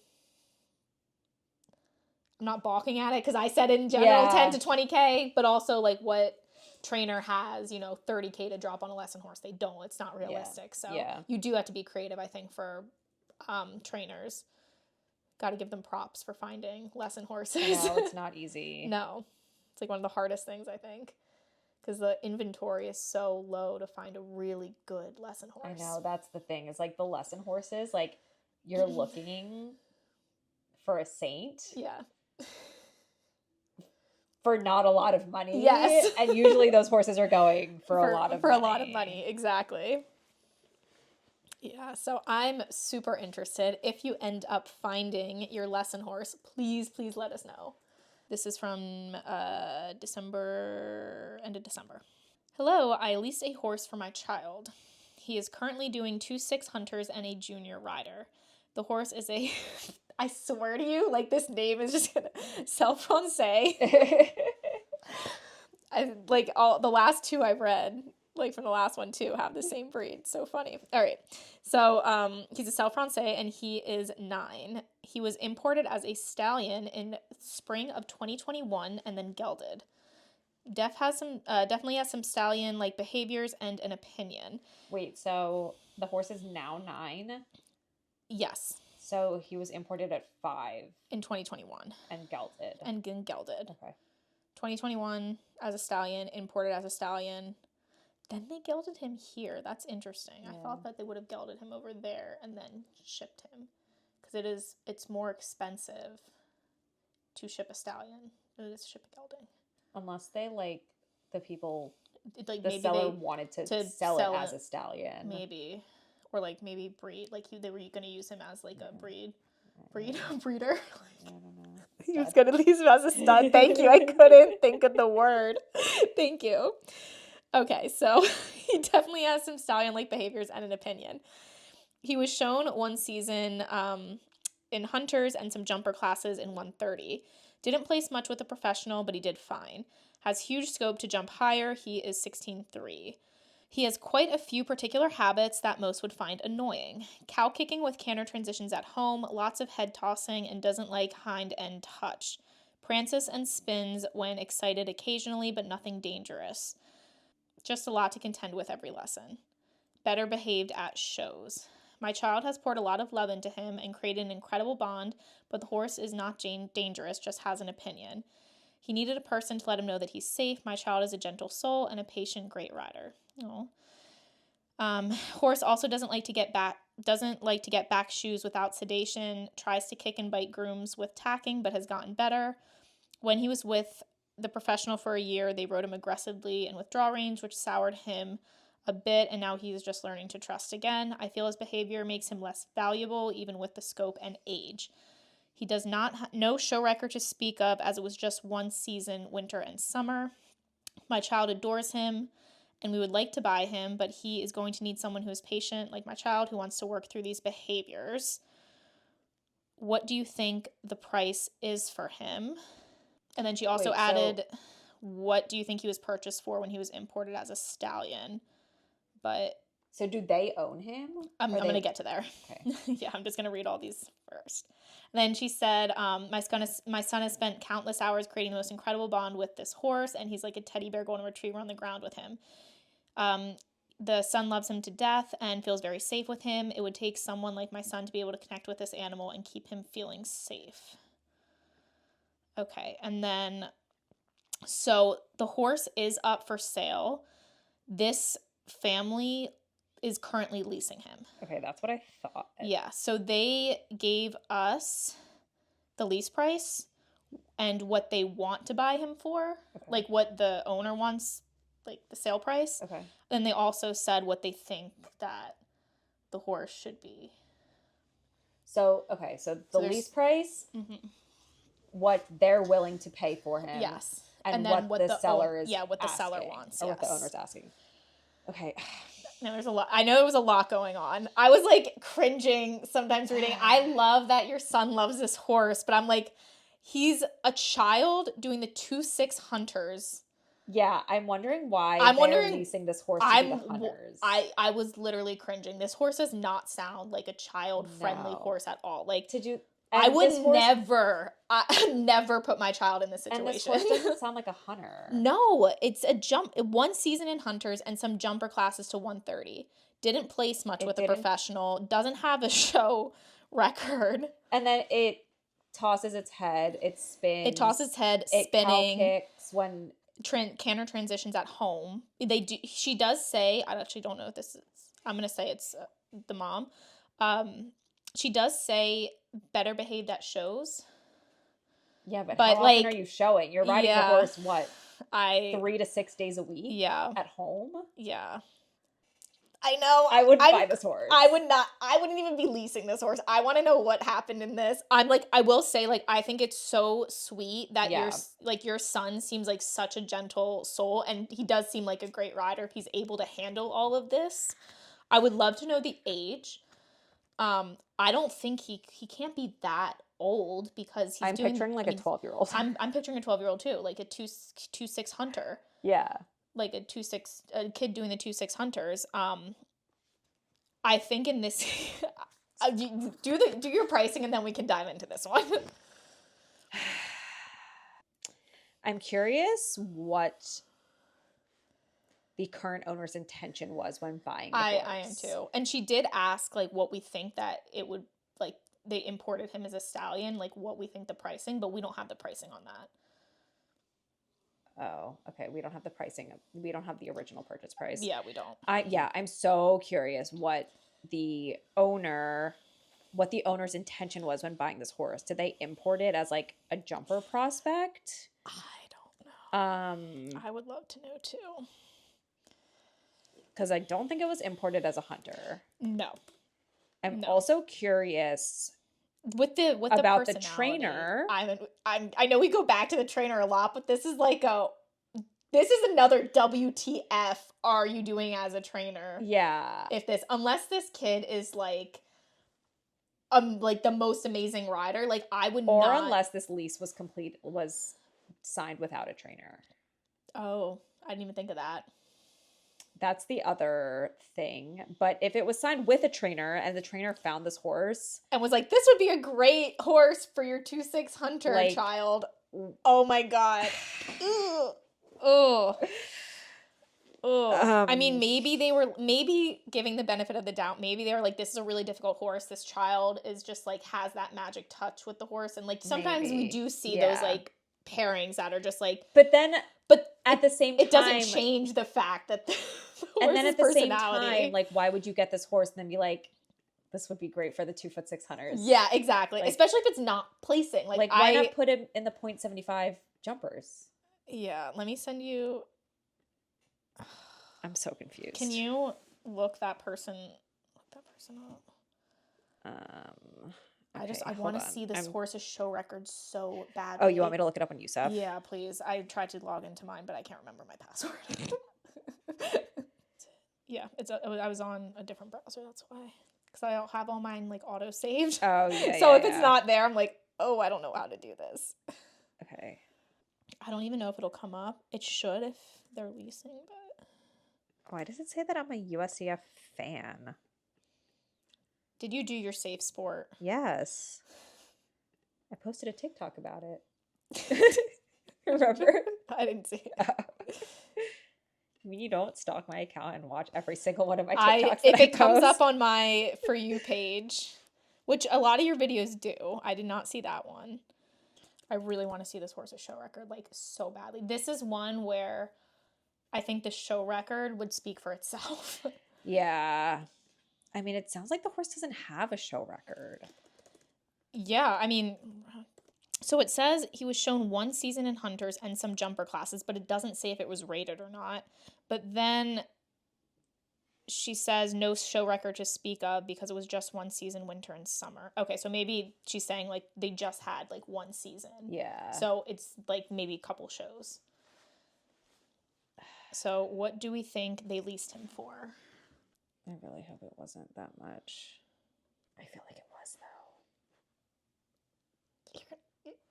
I'm not balking at it because I said in general 10 to 20K, but also like what trainer has, 30K to drop on a lesson horse. They don't. It's not realistic. So you do have to be creative, I think, for trainers. Got to give them props for finding lesson horses. No, it's not easy. No. It's like one of the hardest things, I think, because the inventory is so low to find a really good lesson horse. I know, that's the thing. It's like the lesson horses, like you're looking for a saint. Yeah. For not a lot of money. Yes. And usually those horses are going for a lot of money. For a lot of money, exactly. Yeah, so I'm super interested. If you end up finding your lesson horse, please let us know. This is from end of December. Hello, I leased a horse for my child. He is currently doing 2 600s and a junior rider. The horse is a, I swear to you, like this name is just gonna, Self-Francais. Like all the last two I've read, like from the last one too, have the same breed. So funny. All right. So he's a Self-Francais and he is 9. He was imported as a stallion in spring of 2021 and then gelded. Definitely has some stallion-like behaviors and an opinion. Wait, so the horse is now 9? Yes. So he was imported at 5. In 2021. And gelded. Okay. Okay. 2021 as a stallion, imported as a stallion. Then they gelded him here. That's interesting. Yeah. I thought that they would have gelded him over there and then shipped him. Because it's more expensive to ship a stallion than it is to ship a gelding. Unless they, like, the people, like the seller wanted to sell it as a stallion. Maybe. Or, like, maybe breed. Like, they were going to use him as, like, a breeder. I don't know. He was going to use him as a stud. Thank you. I couldn't think of the word. Thank you. Okay, so he definitely has some stallion-like behaviors and an opinion. He was shown one season in Hunters and some jumper classes in 130. Didn't place much with a professional, but he did fine. Has huge scope to jump higher. He is 16'3". He has quite a few particular habits that most would find annoying. Cow kicking with canter transitions at home, lots of head tossing, and doesn't like hind end touch. Prances and spins when excited occasionally, but nothing dangerous. Just a lot to contend with every lesson. Better behaved at shows. My child has poured a lot of love into him and created an incredible bond, but the horse is not dangerous, just has an opinion. He needed a person to let him know that he's safe. My child is a gentle soul and a patient, great rider. Horse also doesn't like to get back shoes without sedation, tries to kick and bite grooms with tacking, but has gotten better. When he was with the professional for a year, they rode him aggressively in withdrawal range, which soured him a bit, and now he's just learning to trust again. I feel his behavior makes him less valuable, even with the scope and age. He does no show record to speak of, as it was just one season, winter and summer. My child adores him, and we would like to buy him, but he is going to need someone who is patient, like my child, who wants to work through these behaviors. What do you think the price is for him? And then she also added, what do you think he was purchased for when he was imported as a stallion? But so do they own him? I'm going to get to there. Okay. Yeah, I'm just going to read all these first. And then she said, my son has spent countless hours creating the most incredible bond with this horse, and he's like a teddy bear golden retriever on the ground with him. The son loves him to death and feels very safe with him. It would take someone like my son to be able to connect with this animal and keep him feeling safe. Okay, and then, so the horse is up for sale. This family is currently leasing him. Okay, that's what I thought. Yeah, so they gave us the lease price and what they want to buy him for, like what the owner wants, like the sale price. Okay. And they also said what they think that the horse should be. So, okay, so the lease price, what they're willing to pay for him. Yes. And then what the seller is what the asking, seller wants. Or what the owner's asking. Okay. No, there's a lot. I know there was a lot going on. I was like cringing sometimes reading. I love that your son loves this horse, but I'm like, he's a child doing the 2-6 Hunters. Yeah, I'm wondering why they're leasing this horse to do the Hunters. I was literally cringing. This horse does not sound like a child-friendly horse at all. Like, I would never put my child in this situation. And this horse doesn't sound like a hunter. No, it's one season in Hunters and some jumper classes to 130. Didn't place much with a professional. Doesn't have a show record. And then it tosses its head. It spins. It tosses its head, it spinning. Cow kicks when canter transitions at home. They do. She does say, I actually don't know if this is. I'm gonna say it's the mom. She does say better behaved at shows. Yeah, but how often are you showing? You're riding the horse, what? 3 to 6 days a week? Yeah. At home? Yeah. I know. I wouldn't buy this horse. I wouldn't even be leasing this horse. I want to know what happened in this. I will say, I think it's so sweet that your son seems like such a gentle soul, and he does seem like a great rider if he's able to handle all of this. I would love to know the age. I don't think he can't be that old because he's picturing a 12-year-old. I'm picturing a 12-year-old too, like a 2.6 hunter. Yeah. Like a kid doing the 2.6 hunters. I think in this do your pricing and then we can dive into this one. I'm curious what the current owner's intention was when buying the horse. I am too. And she did ask what we think that it would they imported him as a stallion, what we think the pricing, but we don't have the pricing on that. Oh, okay. We don't have the pricing. We don't have the original purchase price. Yeah, we don't. I'm so curious what the owner's intention was when buying this horse. Did they import it as a jumper prospect? I don't know. I would love to know too. Because I don't think it was imported as a hunter. No. I'm also curious with about the trainer. I know we go back to the trainer a lot, but this is another WTF are you doing as a trainer? Yeah. Unless this kid is the most amazing rider, I would or not. Or unless this lease was signed without a trainer. Oh, I didn't even think of that. That's the other thing. But if it was signed with a trainer and the trainer found this horse and was like, this would be a great horse for your 2.6 hunter child. Oh my God. Oh. I mean, maybe giving the benefit of the doubt, maybe they were like, this is a really difficult horse. This child is just has that magic touch with the horse. And sometimes we do see those pairings that are just but at the same time, it doesn't change the fact that the horse's and then at the same personality. time, why would you get this horse and then be like, this would be great for the 2'6" hunters? Yeah, exactly. Especially if it's not placing. Why not put him in the 0.75 jumpers? Yeah, let me send you. I'm so confused. Can you look that person up? Okay, I want to see this horse's show record so badly. Oh, you want me to look it up on USAF? Yeah, please. I tried to log into mine, but I can't remember my password. Yeah, I was on a different browser. That's why, because I don't have all mine auto saved. Oh yeah. So if it's not there, I'm oh, I don't know how to do this. Okay. I don't even know if it'll come up. It should if they're leasing, but. Why does it say that I'm a USCF fan? Did you do your safe sport? Yes. I posted a TikTok about it. Remember? I didn't see it. I mean, you don't stalk my account and watch every single one of my TikToks. If it comes up on my For You page, which a lot of your videos do, I did not see that one. I really want to see this horse's show record so badly. This is one where I think the show record would speak for itself. Yeah. I mean, it sounds like the horse doesn't have a show record. Yeah, I mean, so it says he was shown 1 season in hunters and some jumper classes, but it doesn't say if it was rated or not. But then she says no show record to speak of because it was just 1 season, winter and summer. Okay, so maybe she's saying they just had 1 season. Yeah. So it's maybe a couple shows. So what do we think they leased him for? I really hope it wasn't that much. I feel like it was,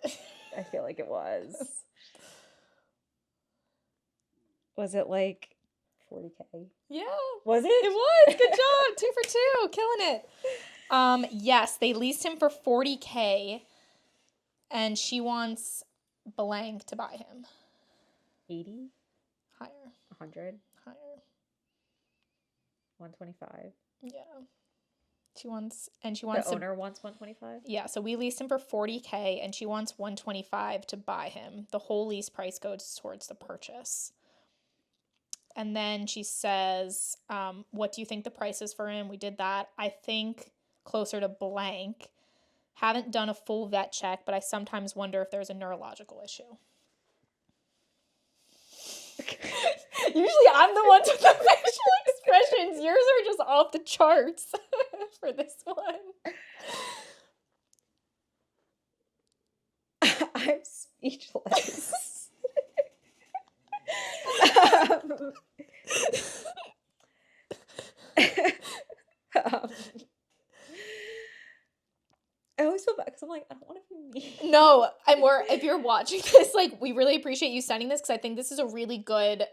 though. I feel like it was. Was it 40K? Yeah. Was it? It was. Good job. 2 for 2. Killing it. Yes, they leased him for 40K, and she wants blank to buy him. 80? Higher. 100? Higher. 125? Yeah. The owner wants 125. Yeah, so we leased him for $40K, and she wants 125 to buy him. The whole lease price goes towards the purchase. And then she says, what do you think the price is for him? We did that. I think closer to blank. Haven't done a full vet check, but I sometimes wonder if there's a neurological issue. Usually I'm the one with the facial expressions. Yours are just off the charts for this one. I'm speechless. I always feel bad because I'm like, I don't want to be mean. No, and if you're watching this, like, we really appreciate you sending this, because I think this is a really good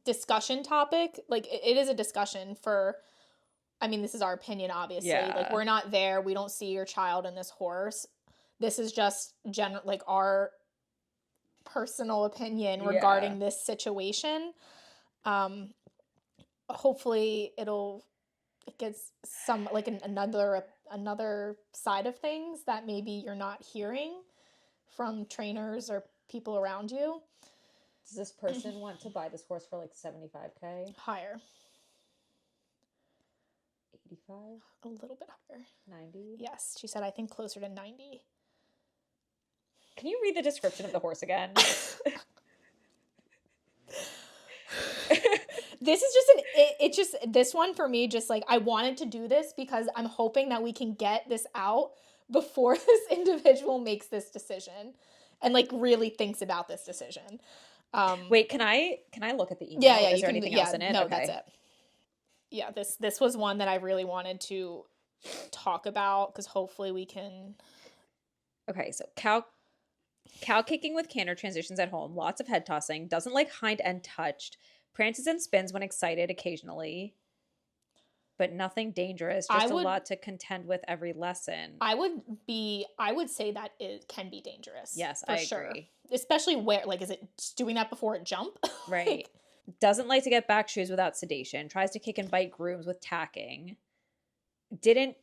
discussion topic. Like, it is a discussion for, I mean, this is our opinion, obviously. Yeah. Like, we're not there. We don't see your child in this horse. This is just like our personal opinion regarding this situation. Hopefully it gets some, like, another side of things that maybe you're not hearing from trainers or people around you. Does this person want to buy this horse for like $75K? Higher. 85? A little bit higher. 90? Yes, she said I think closer to 90. Can you read the description of the horse again? This is just this one for me, just like, I wanted to do this because I'm hoping that we can get this out before this individual makes this decision and, like, really thinks about this decision. Wait, can I look at the email? Yeah, Is there anything else in it? No, okay. that's it. Yeah, this was one that I really wanted to talk about, because hopefully we can. Okay, so cow kicking with canter transitions at home, lots of head tossing, doesn't like hind end touched, prances and spins when excited occasionally, but nothing dangerous, just a lot to contend with every lesson. I would say that it can be dangerous. Yes, for I sure. agree. Especially where, like, is it doing that before it jump? Right. Like, doesn't like to get back shoes without sedation, tries to kick and bite grooms with tacking, didn't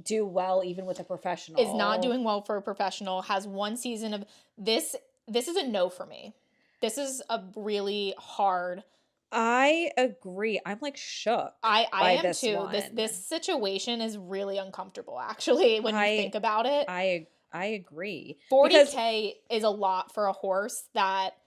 do well even with a professional. Is not doing well for a professional, has one season of this. This is a no for me. This is a really hard. I agree. I'm like shook. I am this too. One. This situation is really uncomfortable, actually, when you think about it. I agree. 40K is a lot for a horse that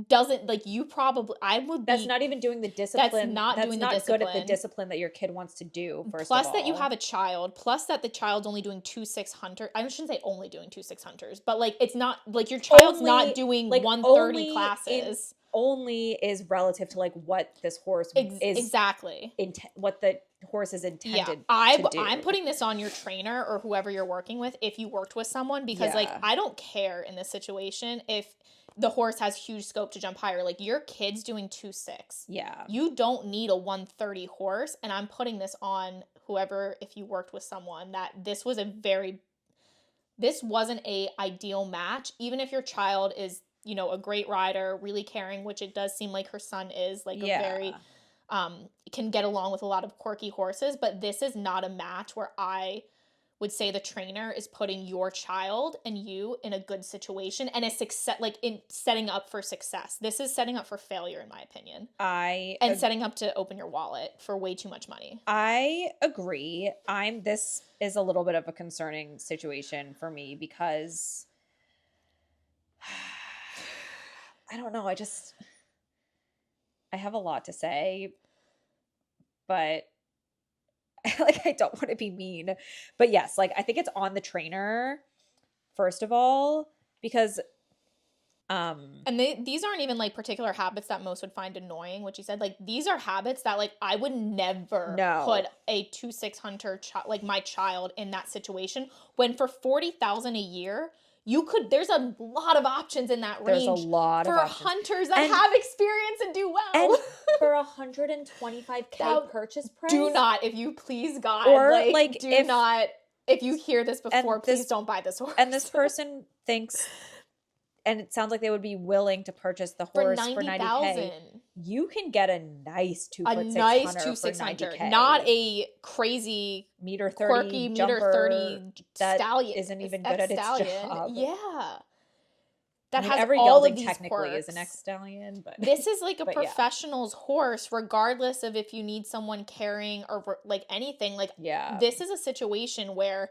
doesn't, like, you probably, I would be. That's not even doing the discipline. That's not doing the discipline. Good at the discipline that your kid wants to do, first plus of all. That you have a child, plus that the child's only doing 2-6 hunter. I shouldn't say only doing 2-6 hunters, but, like, it's not, like, your child's not doing, like, 130 classes. Only is relative to, like, what this horse is. Exactly. What the horse is intended to do. I'm putting this on your trainer or whoever you're working with if you worked with someone, because, like, I don't care in this situation if the horse has huge scope to jump higher. Like, your kid's doing 2-6. Yeah. You don't need a 130 horse, and I'm putting this on whoever, if you worked with someone, that this wasn't a ideal match, even if your child is, you know, a great rider, really caring, which it does seem like her son is, like, a very, can get along with a lot of quirky horses, but this is not a match where I would say the trainer is putting your child and you in a good situation and a success, like, in setting up for success. This is setting up for failure, in my opinion. Setting up to open your wallet for way too much money. I agree. This is a little bit of a concerning situation for me because I don't know. I have a lot to say, but like, I don't want to be mean, but yes, like, I think it's on the trainer, first of all, because and these aren't even, like, particular habits that most would find annoying, which you said, like, these are habits that, like, I would never put a 2-6 hunter like my child in that situation, when for $40,000 a year there's a lot of options in that range. There's a lot for of options. Hunters that have experience and do well. And for $125K purchase price, do not, if you please God, or if you hear this before, please don't buy this horse. And this person thinks and it sounds like they would be willing to purchase the horse for 90K. You can get a nice 2'6" hunter for 90K. Not a crazy meter 30 quirky meter 30 stallion. Isn't even good at its job. Yeah. That has every all gelding of these technically quirks. is an ex-stallion, but this is like a professional's horse, regardless of if you need someone carrying or like anything. Like, this is a situation where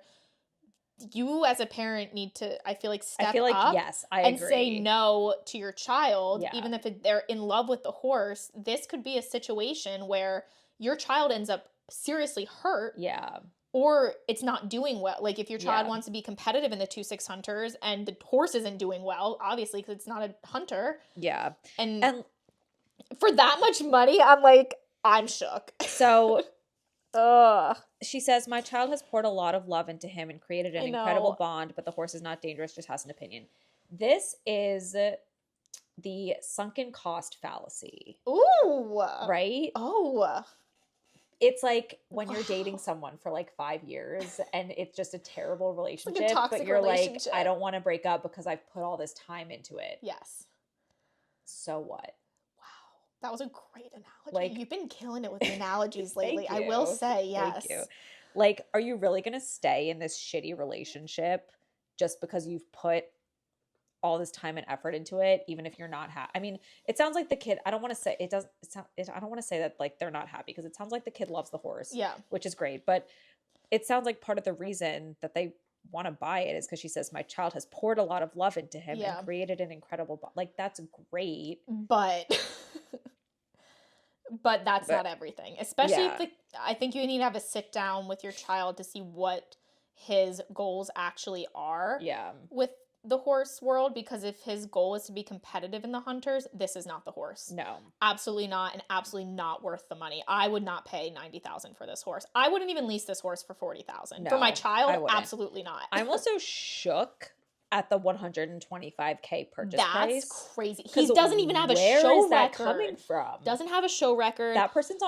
you as a parent need to, I feel like, step up yes, and agree. say no to your child, even if they're in love with the horse. This could be a situation where your child ends up seriously hurt. Yeah. Or it's not doing well. Like, if your child wants to be competitive in the 2'6" hunters and the horse isn't doing well, obviously, because it's not a hunter. Yeah. And for that much money, I'm like, I'm shook. So, she says, my child has poured a lot of love into him and created an incredible bond, but the horse is not dangerous, just has an opinion. This is the sunken cost fallacy. Ooh. Right? Oh. It's like when you're dating someone for like 5 years and it's just a terrible relationship, like a toxic but you're relationship. like, I don't want to break up because I've put all this time into it. Yes. So what? Wow. That was a great analogy. Like, you've been killing it with the analogies lately. I will say, yes. Thank you. Like, are you really going to stay in this shitty relationship just because you've put all this time and effort into it, even if you're not happy? I mean, it sounds like the kid, I don't want to say I don't want to say that like they're not happy, because it sounds like the kid loves the horse, which is great, but it sounds like part of the reason that they want to buy it is because she says, my child has poured a lot of love into him and created an incredible bond. Like, that's great, but that's not everything, especially if I think you need to have a sit down with your child to see what his goals actually are with the horse world, because if his goal is to be competitive in the hunters, this is not the horse. No, absolutely not, and absolutely not worth the money. I would not pay $90,000 for this horse. I wouldn't even lease this horse for $40,000 for my child. Absolutely not. I'm also shook at the $125K purchase price. That's crazy. He doesn't even have a show record. Where is that coming from? Doesn't have a show record. That person's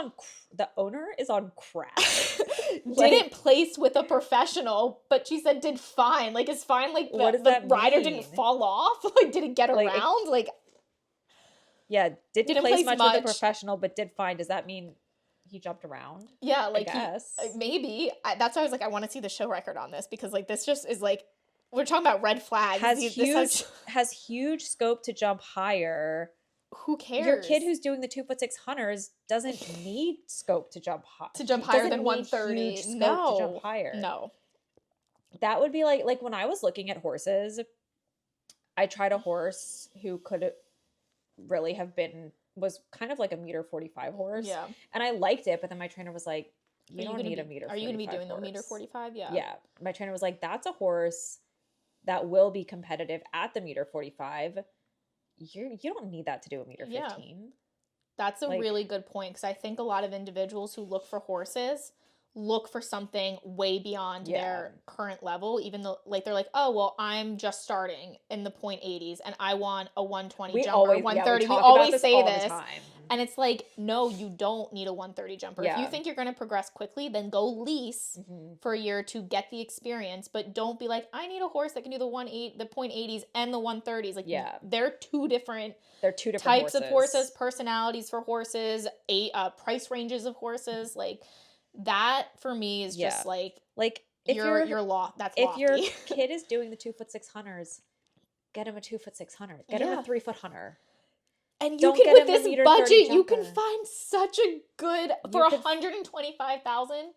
the owner is on crack. Didn't place with a professional, but she said did fine. Like, is fine like the rider didn't fall off? Like, didn't get around? Didn't place much with a professional, but did fine. Does that mean he jumped around? Yeah, like, I guess. Maybe. That's why I was like, I want to see the show record on this, because like this just is like, we're talking about red flags. Has huge scope to jump higher. Who cares? Your kid who's doing the 2'6" hunters doesn't need scope to jump high. To jump higher than 130. To jump higher. No. That would be like when I was looking at horses, I tried a horse who could really have was kind of like a meter 45 horse. Yeah. And I liked it, but then my trainer was like, you don't need a meter 45 Are you going to be doing horse. the meter 45? Yeah. Yeah. My trainer was like, that's a horse that will be competitive at the meter 45. You don't need that to do a meter 15. That's a really good point, because I think a lot of individuals who look for horses look for something way beyond their current level, even though like they're like, oh well, I'm just starting in the 0.80s and I want a 120 jumper, 130. We always say this. And it's like, no, you don't need a 130 jumper. If you think you're going to progress quickly, then go lease for a year to get the experience. But don't be like, I need a horse that can do the 0.80s and the 130s. Like, they're two different types of horses, personalities for horses, price ranges of horses. Like, that for me is just like if you're lost. That's if lofty. Your kid is doing the 2'6" hunters, get him a 2'6" hunter. Get him a 3 foot hunter. And you can, with this budget, you can find such a good, for $125,000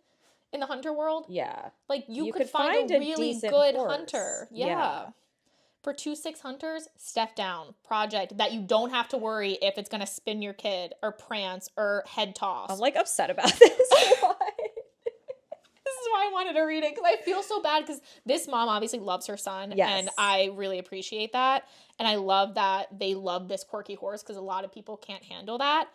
in the hunter world. Yeah. Like, you could find a really good hunter. Yeah. For 2'6" hunters, step down. Project that you don't have to worry if it's going to spin your kid or prance or head toss. I'm like upset about this. Why? This is why I wanted to read it, because I feel so bad, because this mom obviously loves her son. Yes. And I really appreciate that. And I love that they love this quirky horse, because a lot of people can't handle that.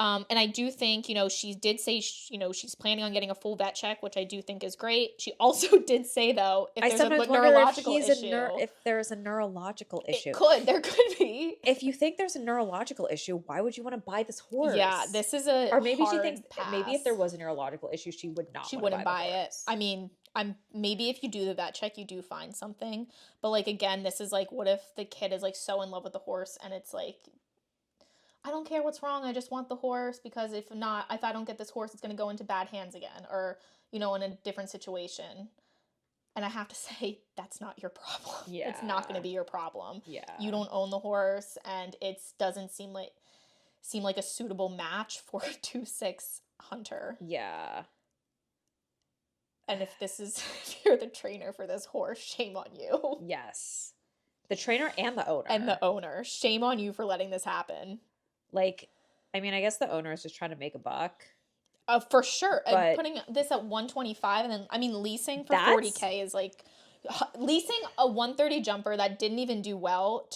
And I do think, she did say, she's planning on getting a full vet check, which I do think is great. She also did say, though, if there's a neurological issue. If there's a neurological issue. There could be. If you think there's a neurological issue, why would you want to buy this horse? Yeah, this is a Or maybe hard she thinks, pass. maybe if there was a neurological issue, she would not. She wouldn't buy it. I mean, maybe if you do the vet check, you do find something. But like, again, this is like, what if the kid is like so in love with the horse and it's like, I don't care what's wrong. I just want the horse because if I don't get this horse, it's going to go into bad hands again or, in a different situation. And I have to say, that's not your problem. Yeah. It's not going to be your problem. Yeah. You don't own the horse and it doesn't seem like a suitable match for a 2-6 hunter. Yeah. And if you're the trainer for this horse, shame on you. Yes. The trainer and the owner. And the owner. Shame on you for letting this happen. Like, I mean, I guess the owner is just trying to make a buck. For sure. But and putting this at 125 and then, I mean, leasing for $40K is like, leasing a 130 jumper that didn't even do well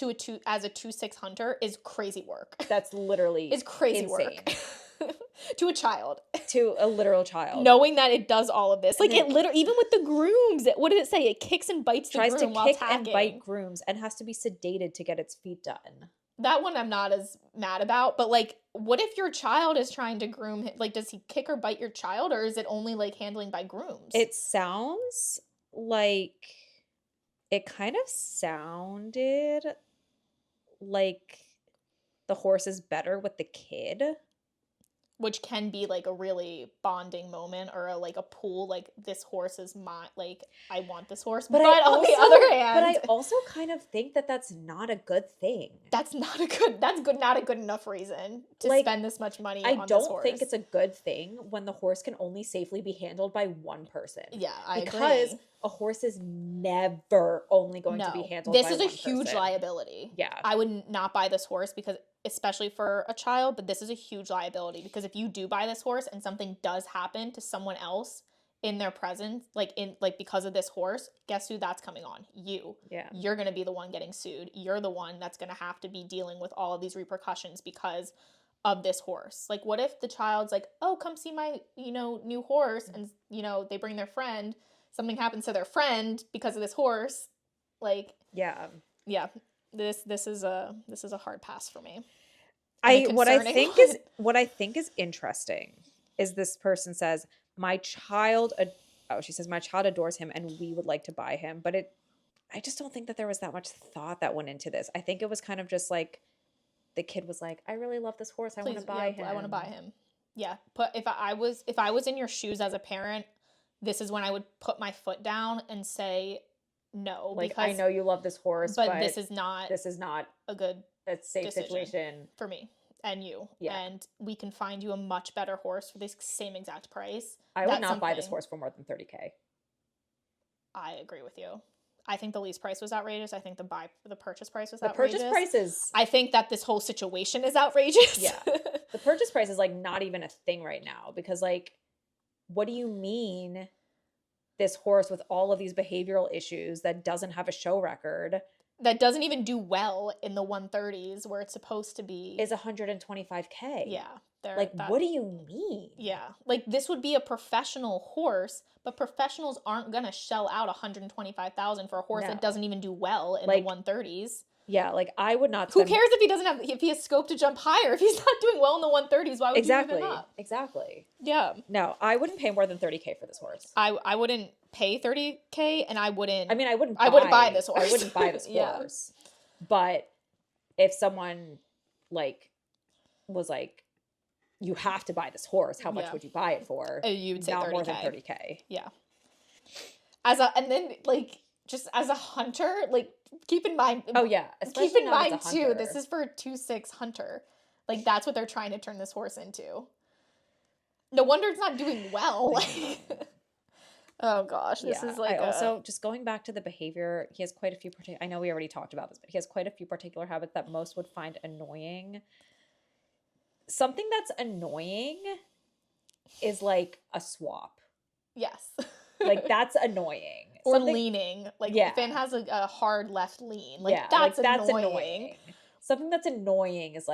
as a 2-6 hunter is crazy work. That's literally It's crazy insane. Work. To a child. To a literal child. Knowing that it does all of this. Like, it literally, even with the grooms, what did it say? It kicks and bites the groom while tagging. Tries to kick and bite grooms and has to be sedated to get its feet done. That one I'm not as mad about, but like, what if your child is trying to groom him? Like, does he kick or bite your child, or is it only like handling by grooms? It sounds like it kind of sounded like the horse is better with the kid. Which can be like a really bonding moment or a pull, like this horse is I want this horse. But on the other hand. But I also kind of think that that's not a good thing. That's not a good enough reason to spend this much money on this horse. I don't think it's a good thing when the horse can only safely be handled by one person. Yeah, I agree. Because a horse is never only going to be handled by one person. This is a huge liability. Yeah. I would not buy this horse because, especially for a child, but this is a huge liability because if you do buy this horse and something does happen to someone else in their presence, because of this horse, guess who that's coming on? You. Yeah. You're going to be the one getting sued. You're the one that's going to have to be dealing with all of these repercussions because of this horse. Like, what if the child's like, oh, come see my, new horse, and, they bring their friend, something happens to their friend because of this horse. Like, yeah. This is a hard pass for me. What I think is interesting is this person says, my child adores him and we would like to buy him, but I just don't think that there was that much thought that went into this. I think it was kind of just like the kid was like, I really love this horse. I want to buy him. I want to buy him. Yeah. But if I was in your shoes as a parent, this is when I would put my foot down and say no. Like, I know you love this horse, but this is not a good safe situation for me and you. Yeah. And we can find you a much better horse for this same exact price. I would not buy this horse for more than $30K. I agree with you. I think the lease price was outrageous. I think the purchase price was outrageous. The purchase price is... I think that this whole situation is outrageous. Yeah. The purchase price is like not even a thing right now because like, what do you mean this horse with all of these behavioral issues that doesn't have a show record, that doesn't even do well in the 130s where it's supposed to be, is $125K? Yeah. What do you mean? Yeah. Like, this would be a professional horse, but professionals aren't going to shell out $125,000 for a horse that doesn't even do well in the 130s. Yeah, like, I would not spend... Who cares if he has scope to jump higher? If he's not doing well in the 130s, why would you move him up? Exactly. Yeah. No, I wouldn't pay more than $30K for this horse. I wouldn't pay $30K, and I wouldn't buy this horse. I wouldn't buy this horse. But if someone, was like, you have to buy this horse, how much would you buy it for? You would say not 30K. More than $30K. Yeah. Just as a hunter, keep in mind. Oh yeah, keep in mind too. This is for a 2-6 hunter. That's what they're trying to turn this horse into. No wonder it's not doing well. Oh gosh, this is also just going back to the behavior. He has quite a few. I know we already talked about this, but he has quite a few particular habits that most would find annoying. Something that's annoying is like a swap. Yes. That's annoying. Or leaning. Finn has a hard left lean. That's annoying. Something that's annoying is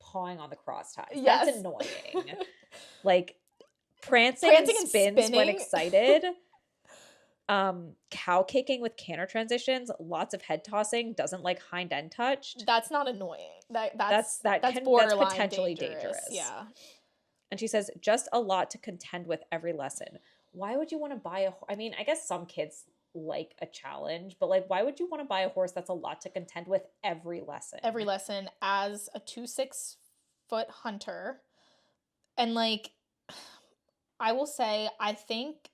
pawing on the cross ties. Yes. That's annoying. Like prancing and spins when spinning. excited. Cow kicking with canter transitions, lots of head tossing, doesn't like hind end touched. That's not annoying. That's That's borderline potentially dangerous. Yeah. And she says, just a lot to contend with every lesson. Why would you want to buy I mean, I guess some kids like a challenge, but like, why would you want to buy a horse that's a lot to contend with every lesson? Every lesson as a 2-6-foot hunter. And like, I will say, I think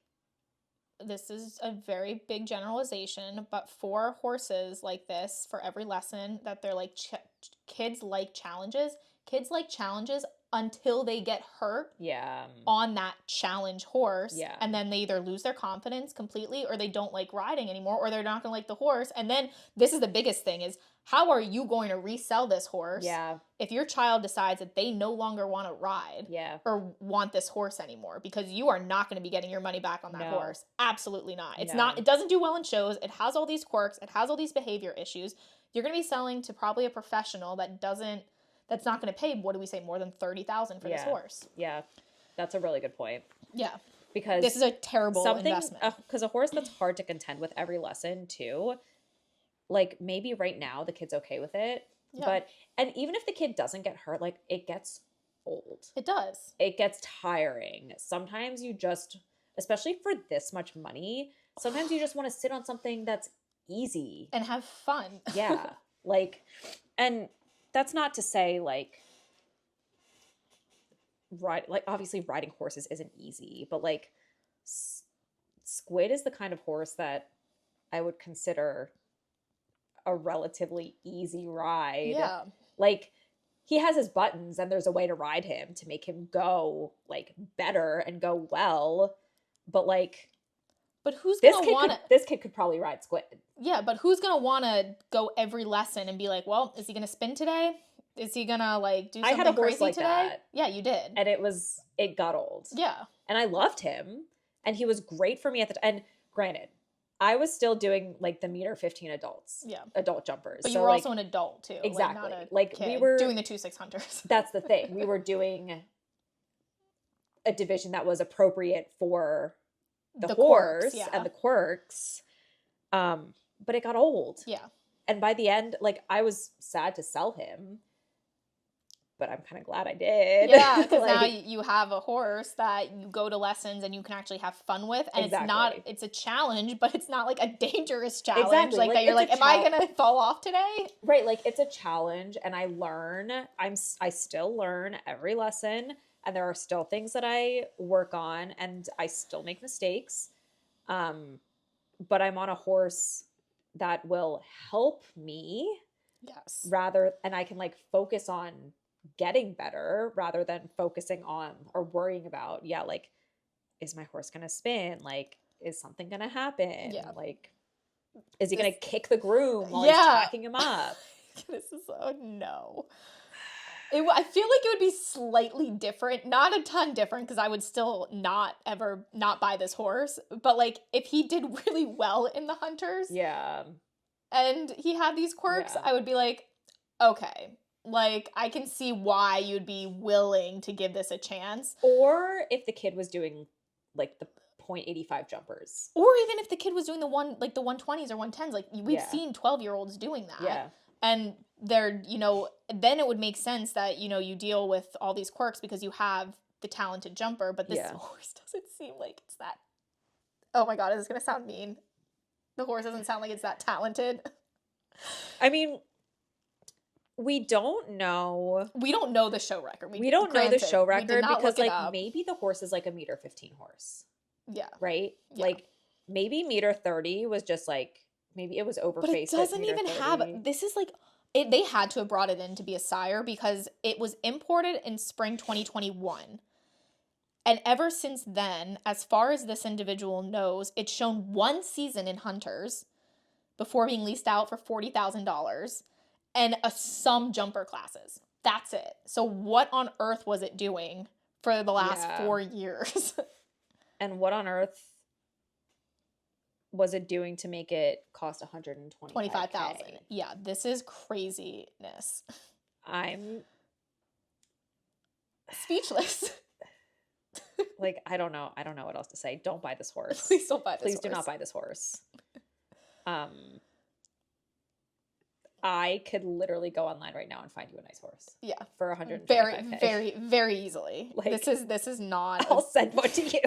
this is a very big generalization, but for horses like this, for every lesson that they're like, kids like challenges. Kids like challenges until they get hurt on that challenge horse. Yeah. And then they either lose their confidence completely or they don't like riding anymore or they're not going to like the horse. And then this is the biggest thing is, how are you going to resell this horse if your child decides that they no longer want to ride or want this horse anymore? Because you are not going to be getting your money back on that horse. Absolutely not. It's not. It doesn't do well in shows. It has all these quirks. It has all these behavior issues. You're going to be selling to probably a professional that's not going to pay, what do we say, more than $30,000 for this horse. Yeah, that's a really good point. Yeah. Because this is a terrible investment. Because a horse that's hard to contend with every lesson too, like maybe right now the kid's okay with it, and even if the kid doesn't get hurt, like it gets old. It does. It gets tiring. Sometimes you just, especially for this much money, sometimes you just want to sit on something that's easy. And have fun. Yeah. Like, and that's not to say like obviously riding horses isn't easy, but like Squid is the kind of horse that I would consider a relatively easy ride. Yeah. Like he has his buttons and there's a way to ride him to make him go like better and go well, but like who's going to want to... This kid could probably ride Squid. Yeah, but who's going to want to go every lesson and be like, well, is he going to spin today? Is he going to like do something crazy like today? That. Yeah, you did. And it got old. Yeah. And I loved him. And he was great for me at the time. And granted, I was still doing like the meter 15 adult jumpers. But you were also an adult too. Exactly. Like we were doing the 2-6 hunters. That's the thing. We were doing a division that was appropriate for the horse and the quirks. But it got old. Yeah. And by the end, like I was sad to sell him, but I'm kind of glad I did. Yeah, because now you have a horse that you go to lessons and you can actually have fun with. And it's a challenge, but it's not like a dangerous challenge. Exactly. Like that you're like, am I going to fall off today? Right. Like it's a challenge and I still learn every lesson. And there are still things that I work on and I still make mistakes. But I'm on a horse that will help me. Yes. And I can like focus on getting better rather than focusing on or worrying about, like, is my horse going to spin? Like, is something going to happen? Yeah. Like, is he going to kick the groom while he's tacking him up? No. I feel like it would be slightly different, not a ton different, because I would still not buy this horse. But like, if he did really well in the hunters, and he had these quirks, I would be like, okay, like I can see why you'd be willing to give this a chance. Or if the kid was doing like the 0.85 jumpers, or even if the kid was doing the 120s or 110s, like we've seen 12-year-olds doing that, and they're, then it would make sense that, you deal with all these quirks because you have the talented jumper, but this horse doesn't seem like it's that, oh my God, is this going to sound mean? The horse doesn't sound like it's that talented. I mean, we don't know. We don't know the show record. We don't know the show record because like maybe the horse is like a meter 15 horse. Yeah. Right? Yeah. Like maybe meter 30 was just like, maybe it was overfaced. But it doesn't even 30. have, this is like, they had to have brought it in to be a sire because it was imported in spring 2021. And ever since then, as far as this individual knows, it's shown one season in hunters before being leased out for $40,000 and some jumper classes. That's it. So what on earth was it doing for the last 4 years? And what on earth was it doing to make it cost $125,000? Yeah, this is craziness. I'm speechless. Like, I don't know what else to say. Don't buy this horse. Please don't buy this Please horse. do not buy this horse. I could literally go online right now and find you a nice horse. Yeah. For $125K. Very, very, very easily. Like, this is not. I'll send one to you.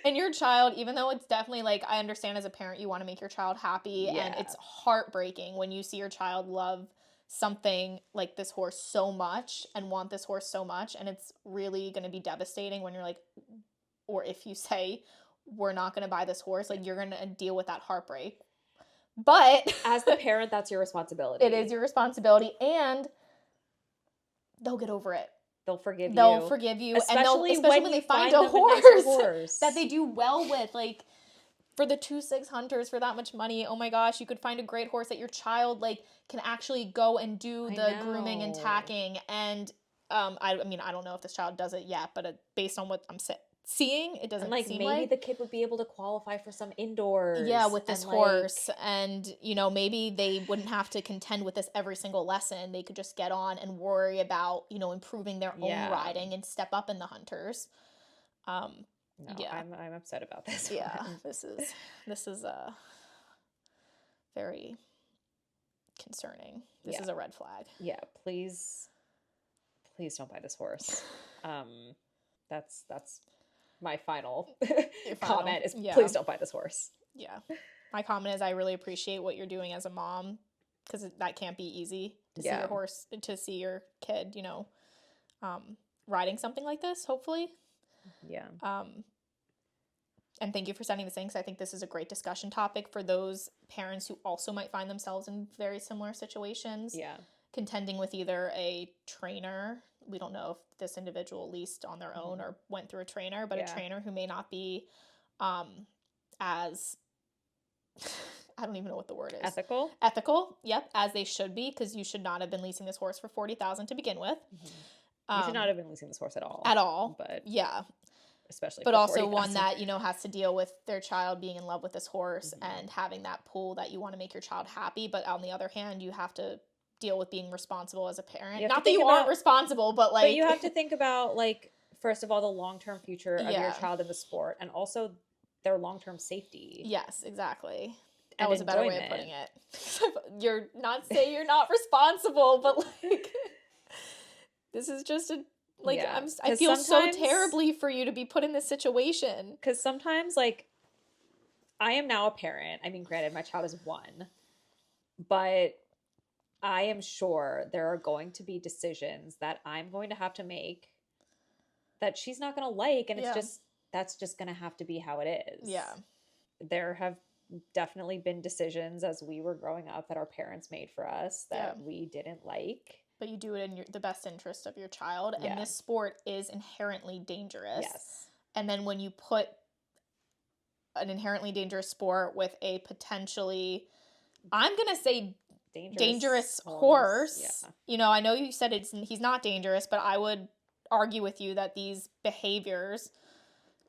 And your child, even though it's definitely like, I understand as a parent, you want to make your child happy, and it's heartbreaking when you see your child love something like this horse so much and want this horse so much, and it's really going to be devastating when you're like, or if you say, we're not going to buy this horse, like, you're going to deal with that heartbreak. But as the parent, that's your responsibility. It is your responsibility, and they'll get over it. They'll forgive you. They'll forgive you. Especially when they find a horse that they do well with. Like, for the 2-6 hunters for that much money, oh my gosh, you could find a great horse that your child, like, can actually go and do the grooming and tacking. And, I mean, I don't know if this child does it yet, but based on what I'm seeing, it doesn't seem maybe like the kid would be able to qualify for some indoors. Yeah, with this horse. And, you know, maybe they wouldn't have to contend with this every single lesson. They could just get on and worry about, you know, improving their own riding and step up in the hunters. No, I'm upset about this. Yeah, this is very concerning. This is a red flag. Yeah, please don't buy this horse. That's my final comment is please don't buy this horse. Yeah. My comment is I really appreciate what you're doing as a mom, because that can't be easy to see your horse, to see your kid, you know, riding something like this, hopefully. Yeah. And thank you for sending this in, because I think this is a great discussion topic for those parents who also might find themselves in very similar situations. Yeah. Contending with either a trainer. We don't know if this individual leased on their own or went through a trainer, but a trainer who may not be as, I don't even know what the word is. Ethical, yep, as they should be, because you should not have been leasing this horse for $40,000 to begin with. You should not have been leasing this horse at all. But yeah. Especially but also one that, you know, has to deal with their child being in love with this horse and having that pull that you want to make your child happy, but on the other hand, you have to deal with being responsible as a parent. Not that you aren't responsible, but like... But you have to think about, like, first of all, the long-term future of your child in the sport, and also their long-term safety. Yes, exactly. That was a better way of putting it. You're not saying you're not responsible, but like... This is just a... Like, I feel so terribly for you to be put in this situation. Because sometimes, like, I am now a parent. I mean, granted, my child is 1. But... I am sure there are going to be decisions that I'm going to have to make that she's not going to like. And that's just going to have to be how it is. Yeah. There have definitely been decisions as we were growing up that our parents made for us that we didn't like. But you do it in the best interest of your child. And this sport is inherently dangerous. Yes. And then when you put an inherently dangerous sport with a potentially, I'm going to say, dangerous horse. Yeah. You know, I know you said he's not dangerous, but I would argue with you that these behaviors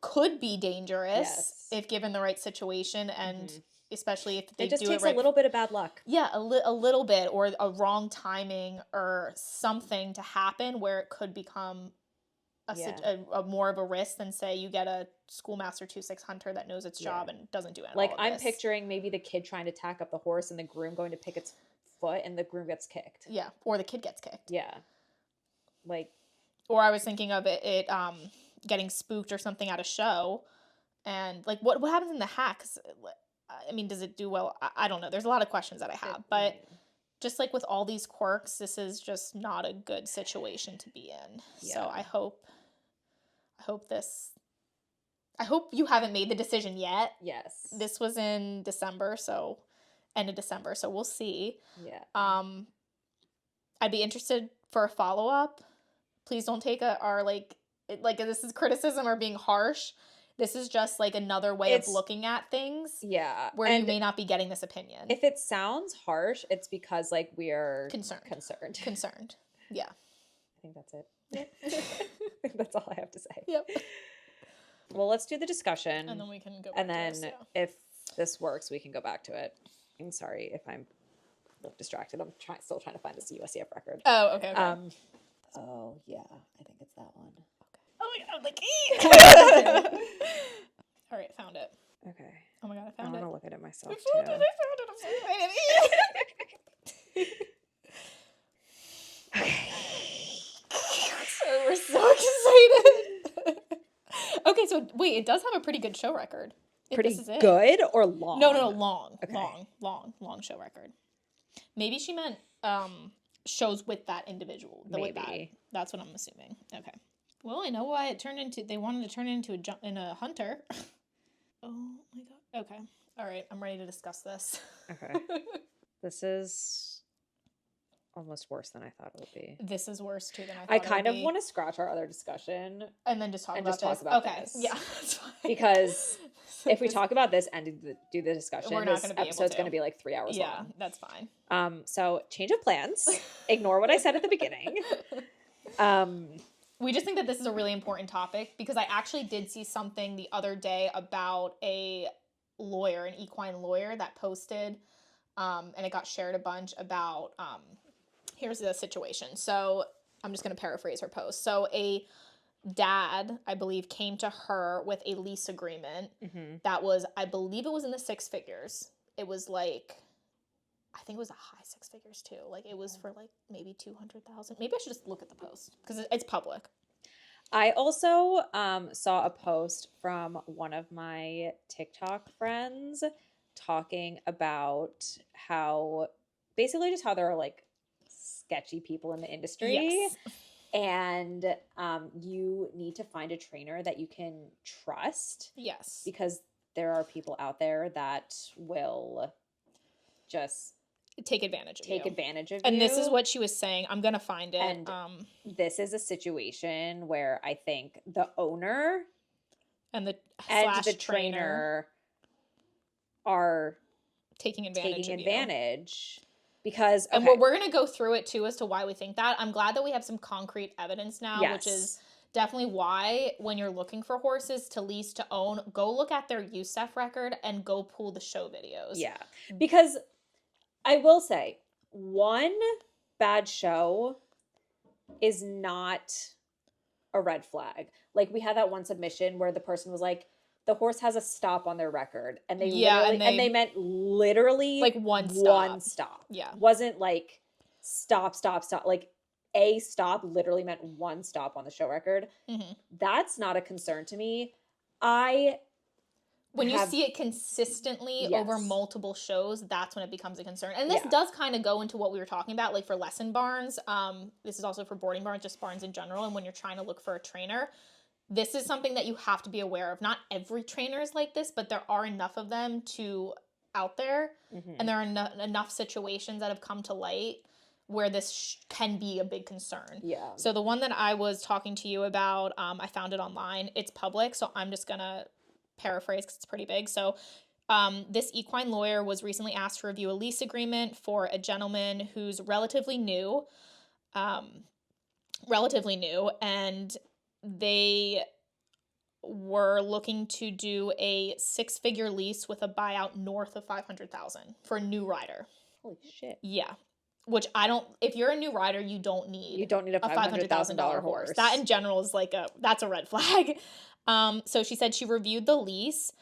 could be dangerous if given the right situation, and especially if they do it right. It just takes a little bit of bad luck. Yeah, a little bit, or a wrong timing or something to happen where it could become a more of a risk than, say, you get a schoolmaster 2-6 hunter that knows its job and doesn't do it. Like, I'm picturing maybe the kid trying to tack up the horse and the groom going to pick its foot and the groom gets kicked. Yeah, or the kid gets kicked. Yeah. Like, or I was thinking of it getting spooked or something at a show, and like what happens in the hack? 'Cause, I mean, does it do well? I don't know. There's a lot of questions that I have, but just like with all these quirks, this is just not a good situation to be in. Yeah. So I hope you haven't made the decision yet. Yes. This was in December, so end of December, so we'll see. Yeah. I'd be interested for a follow-up. Please don't take our this is criticism or being harsh. This is just like another way of looking at things. Yeah. Where you may not be getting this opinion. If it sounds harsh, it's because like we're concerned. Yeah. I think that's it. Yep. That's all I have to say. Yep. Well, let's do the discussion. And then we can go back and then if this works, we can go back to it. I'm sorry if I'm distracted. I'm still trying to find this USCF record. Oh, okay. Oh, yeah. I think it's that one. Okay. Oh my god, I'm like, all right, found it. Okay. Oh my god, I I found it. want to look at it myself, I found too. it. I'm so excited. Okay. So we're so excited. Okay, so wait, it does have a pretty good show record. Pretty This is it. good or long? No, long. Okay. Long show record. Maybe she meant shows with that individual. Maybe. That's what I'm assuming. Okay. Well, I know why they wanted to turn it into a hunter. Oh my god. Okay. All right, I'm ready to discuss this. Okay. This is almost worse than I thought it would be. This is worse too than I thought I it kind would of be. want to scratch our other discussion And then just talk about this. Okay. This. Yeah, that's fine. Because if we talk about this and do the discussion, we're not this going to be episode's able going to be like 3 hours long. Yeah, that's fine. So change of plans. Ignore what I said at the beginning. We just think that this is a really important topic because I actually did see something the other day about a lawyer, an equine lawyer that posted, and it got shared a bunch about, here's the situation. So I'm just going to paraphrase her post. So a dad, I believe, came to her with a lease agreement that was, I believe it was in the 6 figures. It was like, I think it was a high 6 figures too. Like it was for like maybe 200,000. Maybe I should just look at the post because it's public. I also saw a post from one of my TikTok friends talking about how basically just how there are like sketchy people in the industry. Yes. And you need to find a trainer that you can trust. Yes. Because there are people out there that will just take advantage of you. And this is what she was saying. I'm going to find it. And this is a situation where I think the owner and the trainer are taking advantage because and we're going to go through it too as to why we think that. I'm glad that we have some concrete evidence now, which is definitely why when you're looking for horses to lease, to own, go look at their USEF record and go pull the show videos. Yeah. Because I will say, one bad show is not a red flag. Like we had that one submission where the person was like, the horse has a stop on their record. And they they meant literally like one stop. Yeah. Wasn't like stop. Like a stop literally meant one stop on the show record. Mm-hmm. That's not a concern to me. When you see it consistently over multiple shows, that's when it becomes a concern. And this does kind of go into what we were talking about, like for lesson barns. This is also for boarding barns, just barns in general. And when you're trying to look for a trainer, this is something that you have to be aware of. Not every trainer is like this, but there are enough of them out there. Mm-hmm. And there are enough situations that have come to light where this can be a big concern. Yeah. So the one that I was talking to you about, I found it online. It's public, so I'm just going to paraphrase because it's pretty big. So this equine lawyer was recently asked to review a lease agreement for a gentleman who's relatively new, and they were looking to do a 6-figure lease with a buyout north of $500,000 for a new rider. Holy shit. Yeah. Which if you're a new rider, you don't need a $500,000 horse. That in general is that's a red flag. So she said she reviewed the lease,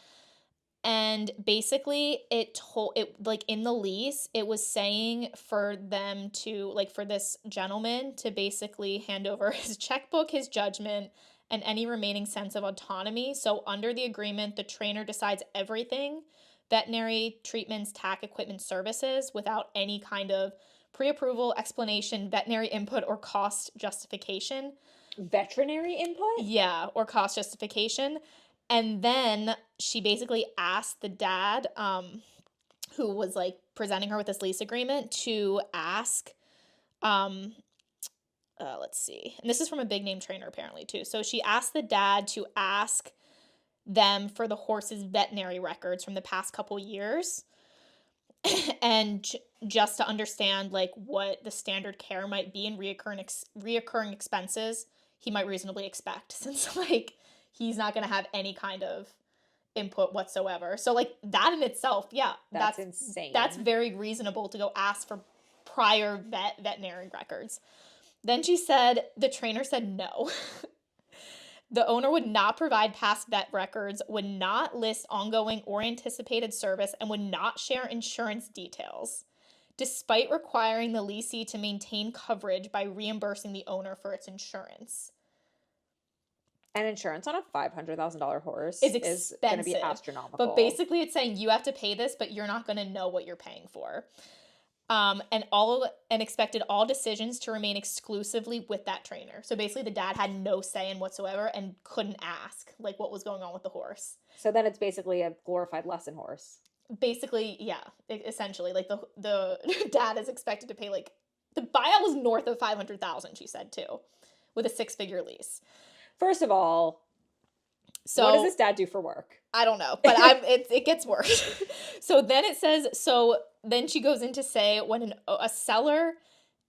and basically in the lease, it was saying for them to, for this gentleman to basically hand over his checkbook, his judgment, and any remaining sense of autonomy. So under the agreement, the trainer decides everything, veterinary treatments, tack, equipment, services, without any kind of pre-approval, explanation, veterinary input, or cost justification. Veterinary input? Yeah, or cost justification. And then she basically asked the dad, who was presenting her with this lease agreement, to ask, let's see. And this is from a big name trainer apparently too. So she asked the dad to ask them for the horse's veterinary records from the past couple years. And just to understand what the standard care might be and reoccurring expenses he might reasonably expect, since he's not going to have any kind of input whatsoever. So that in itself, that's insane. That's very reasonable to go ask for prior veterinary records. Then she said the trainer said no. The owner would not provide past vet records, would not list ongoing or anticipated service, and would not share insurance details, despite requiring the leasee to maintain coverage by reimbursing the owner for its insurance. And insurance on a $500,000 horse is going to be expensive. astronomical. But basically it's saying you have to pay this, but you're not going to know what you're paying for. And expected all decisions to remain exclusively with that trainer. So basically the dad had no say in whatsoever and couldn't ask like what was going on with the horse. So then it's basically a glorified lesson horse. Basically, yeah, essentially like the dad is expected to pay like the buyout was north of $500,000, she said too, with a 6-figure lease. First of all, so what does this dad do for work? I don't know, but it gets worse. So then it says, then she goes in to say when a seller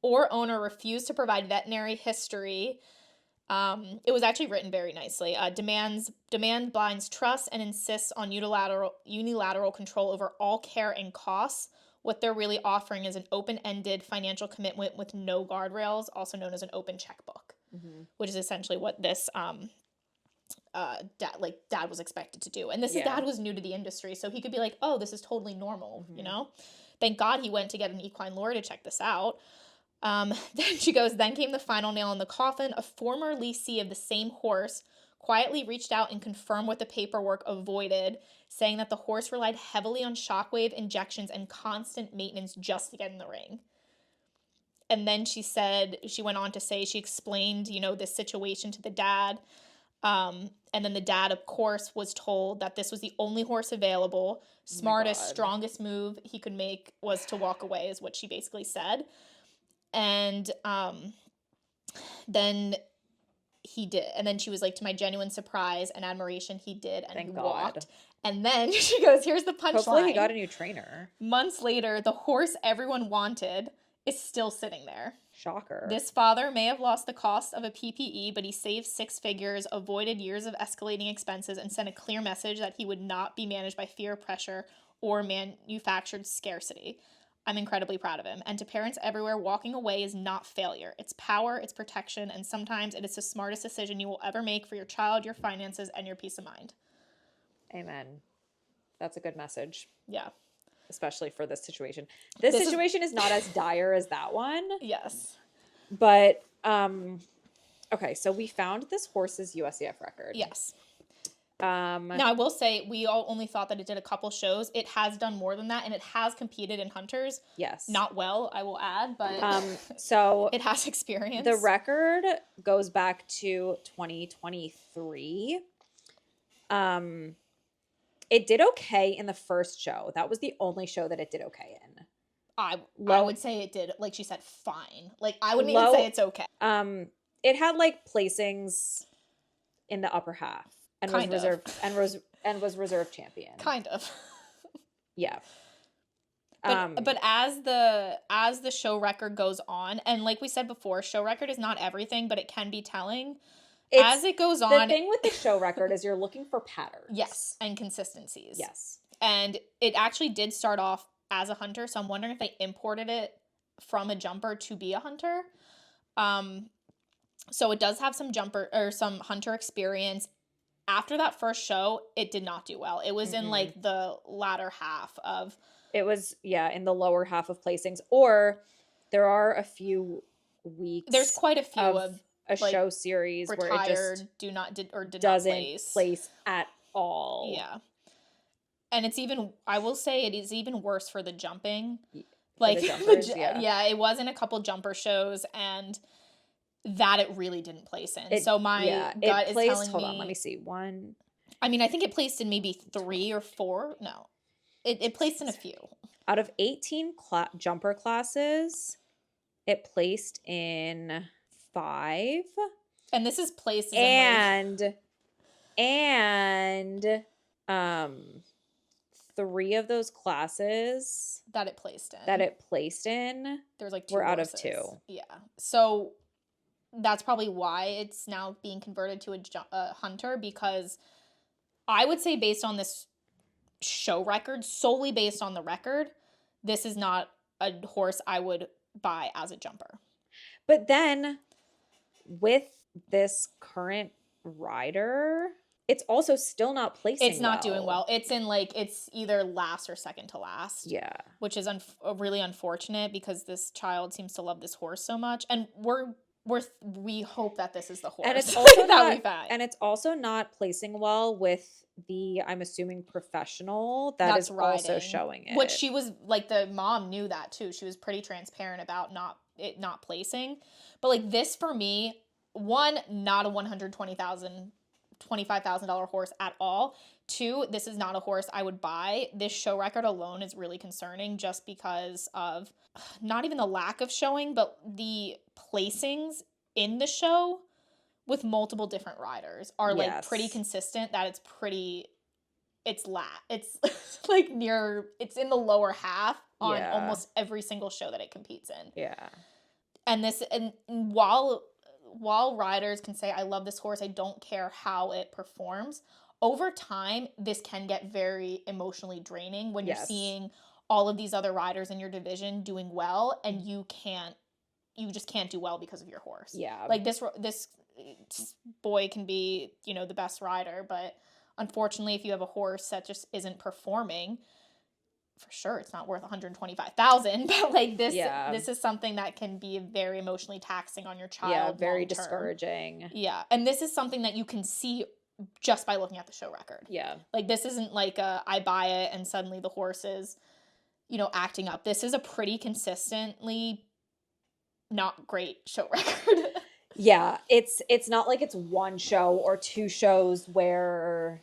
or owner refused to provide veterinary history, it was actually written very nicely, demand blinds trust and insists on unilateral control over all care and costs. What they're really offering is an open-ended financial commitment with no guardrails, also known as an open checkbook, which is essentially what this dad was expected to do. And this dad was new to the industry, so he could be like, oh, this is totally normal, you know? Thank God he went to get an equine lawyer to check this out. Then she goes, then came the final nail in the coffin. A former leasee of the same horse quietly reached out and confirmed what the paperwork avoided, saying that the horse relied heavily on shockwave injections and constant maintenance just to get in the ring. And then she went on to say, she explained, this situation to the dad. And then the dad, of course, was told that this was the only horse available. Smartest, strongest move he could make was to walk away, is what she basically said. And then he did. And then she was like, to my genuine surprise and admiration, he did. And he walked. And then she goes, here's the punchline. Hopefully he got a new trainer. Months later, the horse everyone wanted is still sitting there. Shocker. This father may have lost the cost of a PPE, but he saved 6 figures, avoided years of escalating expenses, and sent a clear message that he would not be managed by fear, pressure, or manufactured scarcity. I'm incredibly proud of him. And to parents everywhere, walking away is not failure. It's power, it's protection, and sometimes it is the smartest decision you will ever make for your child, your finances, and your peace of mind. Amen. That's a good message. Yeah. Especially for this situation. This situation is not as dire as that one. Yes. But, okay, so we found this horse's USCF record. Yes. Now, I will say, we all only thought that it did a couple shows. It has done more than that, and it has competed in hunters. Yes. Not well, I will add, but so it has experience. The record goes back to 2023. It did okay in the first show. That was the only show that it did okay in. I would say it did, like she said, fine. Like, I wouldn't even say it's okay. It had like placings in the upper half and was reserve champion. Kind of. Yeah. But as the show record goes on, and like we said before, show record is not everything, but it can be telling. As it goes on, the thing with the show record is you're looking for patterns. Yes, and consistencies. Yes. And it actually did start off as a hunter, so I'm wondering if they imported it from a jumper to be a hunter. So it does have some hunter experience. After that first show, it did not do well. It was in like the latter half of... It was, in the lower half of placings. Or there are a few weeks... There's quite a few of a show series where it just doesn't place at all. Yeah. And it's even, I will say it is even worse for the jumping. Like, it was in a couple jumper shows, and that it really didn't place in. So my gut is telling me... Hold on, let me see. One... I mean, I think it placed in maybe 3 or 4. No. It placed in a few. Out of 18 jumper classes, it placed in 5. And this is places and 3 of those classes that it placed in there was like 2 were out horses. of 2. Yeah. So that's probably why it's now being converted to a hunter, because I would say based on this show record, solely based on the record, this is not a horse I would buy as a jumper. But then with this current rider, it's also still not placing It's not doing well. It's in like, it's either last or second to last. Yeah. Which is really unfortunate because this child seems to love this horse so much. And we hope that this is the horse. And it's also that we find. And it's also not placing well with the, I'm assuming, professional that's also showing it. Which she was like, the mom knew that too. She was pretty transparent about not placing. But like this for me, one, not a $25,000 horse at all. Two, this is not a horse I would buy. This show record alone is really concerning just because of not even the lack of showing, but the placings in the show with multiple different riders are like pretty consistent, that it's like it's in the lower half on almost every single show that it competes in. Yeah. And while riders can say, I love this horse, I don't care how it performs, over time, this can get very emotionally draining when you're seeing all of these other riders in your division doing well, and you just can't do well because of your horse. Yeah. Like this boy can be, the best rider, but unfortunately, if you have a horse that just isn't performing, for sure it's not worth $125,000, but like this is something that can be very emotionally taxing on your child. Yeah, very discouraging. Yeah, and this is something that you can see just by looking at the show record. Yeah. Like this isn't like I buy it and suddenly the horse is, acting up. This is a pretty consistently not great show record. Yeah, it's not like it's one show or two shows where,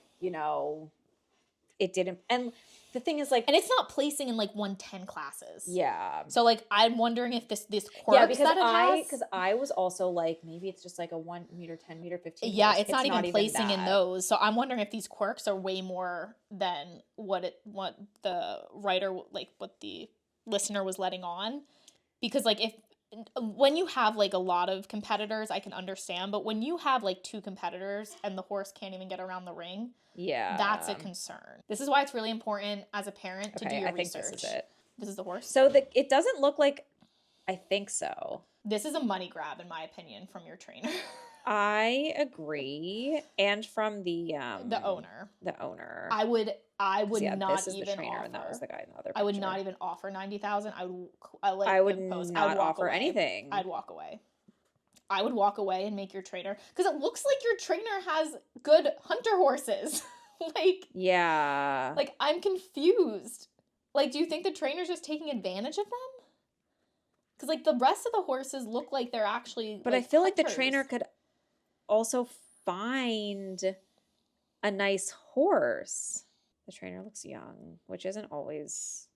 it didn't. And the thing is, like, and it's not placing in like 110 classes. Yeah. So like I'm wondering if this quirk because I was also like, maybe it's just like a 1 meter, 10 meter, 15. Yeah, it's not even placing in those. So I'm wondering if these quirks are way more than what the writer, like what the listener was letting on. Because like when you have like a lot of competitors, I can understand, but when you have like two competitors and the horse can't even get around the ring, that's a concern. This is why it's really important as a parent to do your research. Think this is it. This is the horse? So it doesn't look like, I think so. This is a money grab, in my opinion, from your trainer. I agree. And from the owner. I would not this is even the trainer, offer. And that was the guy in the other picture. I would not even offer $90,000. I would not offer anything. I'd walk away. I would walk away and make your trainer, because it looks like your trainer has good hunter horses. Like I'm confused. Like, do you think the trainer's just taking advantage of them? Because like the rest of the horses look like they're actually. But like, I feel hunters. like the trainer could also find a nice horse. The trainer looks young, which isn't always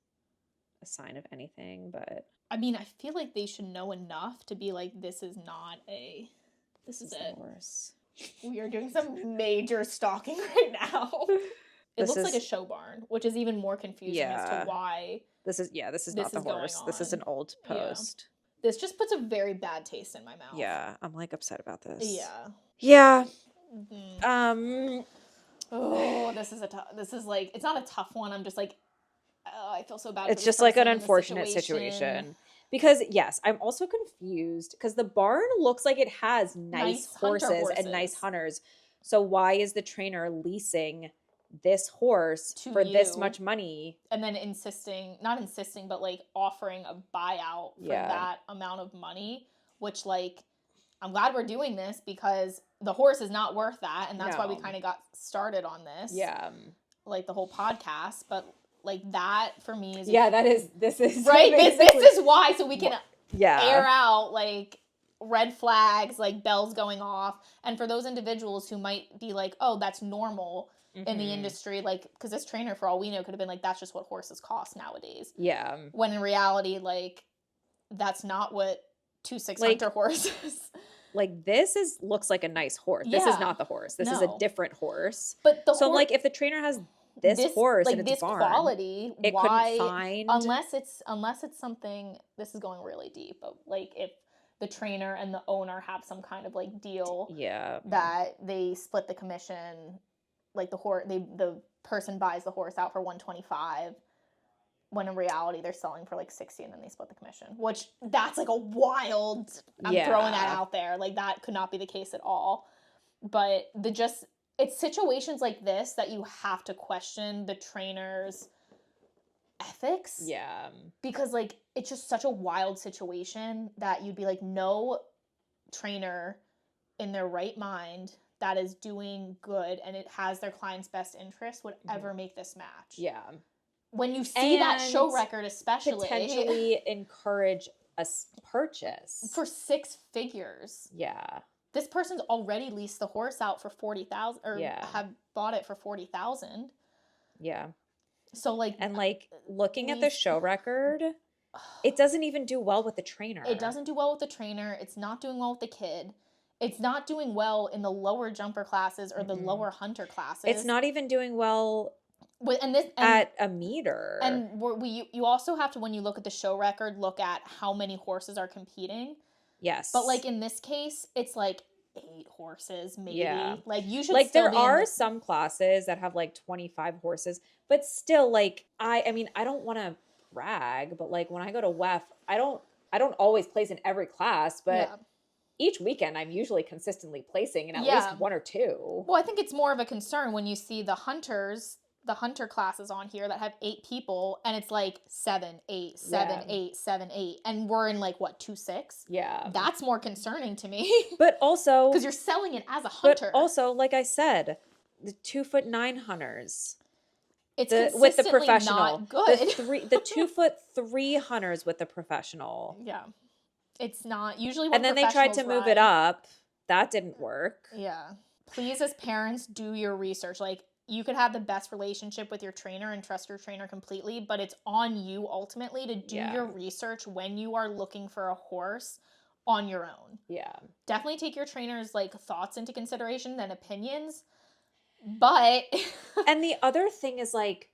a sign of anything, but I mean, I feel like they should know enough to be like, this is it. Horse. We are doing some major stalking right now. It looks like a show barn, which is even more confusing as to why this is not the horse. This is an old post. Yeah. This just puts a very bad taste in my mouth. Yeah, I'm like upset about this. Yeah. Yeah. Mm-hmm. This is like, it's not a tough one. I'm just like, I feel so bad. It's just like an unfortunate situation. Because yes, I'm also confused because the barn looks like it has nice horses and nice hunters. So why is the trainer leasing this horse for this much money? And then not insisting, but like offering a buyout for that amount of money, which like, I'm glad we're doing this because the horse is not worth that. And that's why we kind of got started on this. Yeah. Like the whole podcast, but like that for me is this is right. This is why, so we can air out like red flags, like bells going off, and for those individuals who might be like, oh, that's normal in the industry, like because this trainer, for all we know, could have been like, that's just what horses cost nowadays. Yeah. When in reality, like that's not what 2-6 hunter horses. Like this looks like a nice horse. This is not the horse. This is a different horse. But I'm like, if the trainer has this horse like in its barn, quality, it why couldn't find unless it's something. This is going really deep, but like if the trainer and the owner have some kind of like deal, that they split the commission, like the person buys the horse out for $125, when in reality they're selling for like 60 and then they split the commission, which that's like a wild, I'm throwing that out there. Like that could not be the case at all. But it's situations like this that you have to question the trainer's ethics. Yeah. Because like it's just such a wild situation that you'd be like, no trainer in their right mind that is doing good and it has their client's best interest would ever make this match. Yeah. When you see that show record, especially potentially encourage a purchase for 6 figures. Yeah. This person's already leased the horse out for 40,000 or have bought it for 40,000. Yeah. So like, and like looking at the show record, it doesn't even do well with the trainer. It doesn't do well with the trainer. It's not doing well with the kid. It's not doing well in the lower jumper classes or the lower hunter classes. It's not even doing well at a meter. And you also have to, when you look at the show record, look at how many horses are competing. Yes. But like in this case, it's like 8 horses maybe. Yeah. Like you should like still there are some classes that have like 25 horses, but still like I mean I don't want to brag, but like when I go to WEF, I don't always place in every class, but each weekend I'm usually consistently placing in at least 1 or 2. Well, I think it's more of a concern when you see the hunter classes on here that have 8 people and it's like 7, 8, 7, 8, 7, 8 and we're in like what 2, 6? Yeah. That's more concerning to me. But also because you're selling it as a hunter. But also, like I said, the 2'9" hunters. It's with the professional. Not good. The 2'3" hunters with the professional. Yeah. It's not usually when and then they tried to move it up. That didn't work. Yeah. Please, as parents, do your research. Like, you could have the best relationship with your trainer and trust your trainer completely, but it's on you ultimately to do your research when you are looking for a horse on your own. Yeah. Definitely take your trainer's like thoughts into consideration and opinions. But and the other thing is like,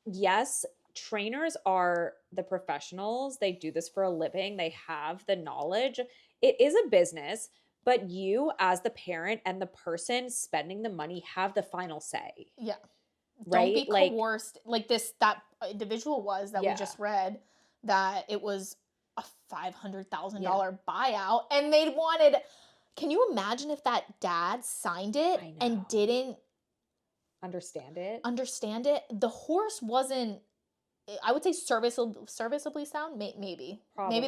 yes, trainers are the professionals. They do this for a living. They have the knowledge. It is a business, but you as the parent and the person spending the money have the final say. Yeah. Right? Don't be coerced. Like that individual was that we just read that it was a $500,000 buyout and they wanted, can you imagine if that dad signed it and didn't understand it? The horse wasn't, I would say serviceably sound. Maybe. Probably.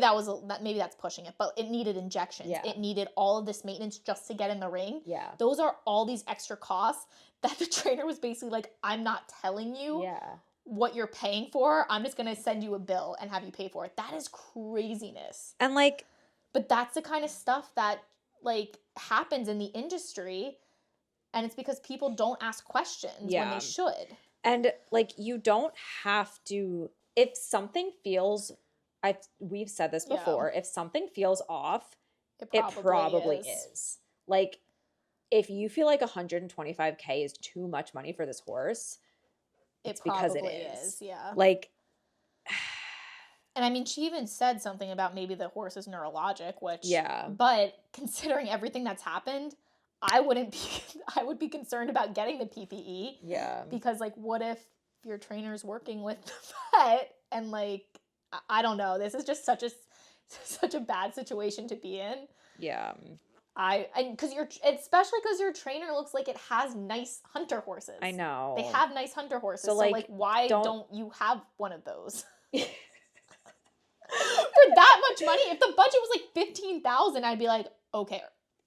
Maybe that's pushing it, but it needed injections. Yeah. It needed all of this maintenance just to get in the ring. Yeah. Those are all these extra costs that the trainer was basically like, I'm not telling you what you're paying for. I'm just going to send you a bill and have you pay for it. That is craziness. And like, but that's the kind of stuff that like happens in the industry. And it's because people don't ask questions when they should. And like, you don't have to, if something feels, we've said this before, if something feels off, it probably is. Like, if you feel like $125K is too much money for this horse, it's because it is. Yeah. Like, and I mean, she even said something about maybe the horse is neurologic, which, but considering everything that's happened, I would be concerned about getting the PPE. Yeah. Because like, what if your trainer's working with the vet and like, I don't know. This is just such a bad situation to be in. Yeah. Especially because your trainer looks like it has nice hunter horses. I know. They have nice hunter horses. So like why don't you have one of those? For that much money, if the budget was like $15,000, I'd be like, okay,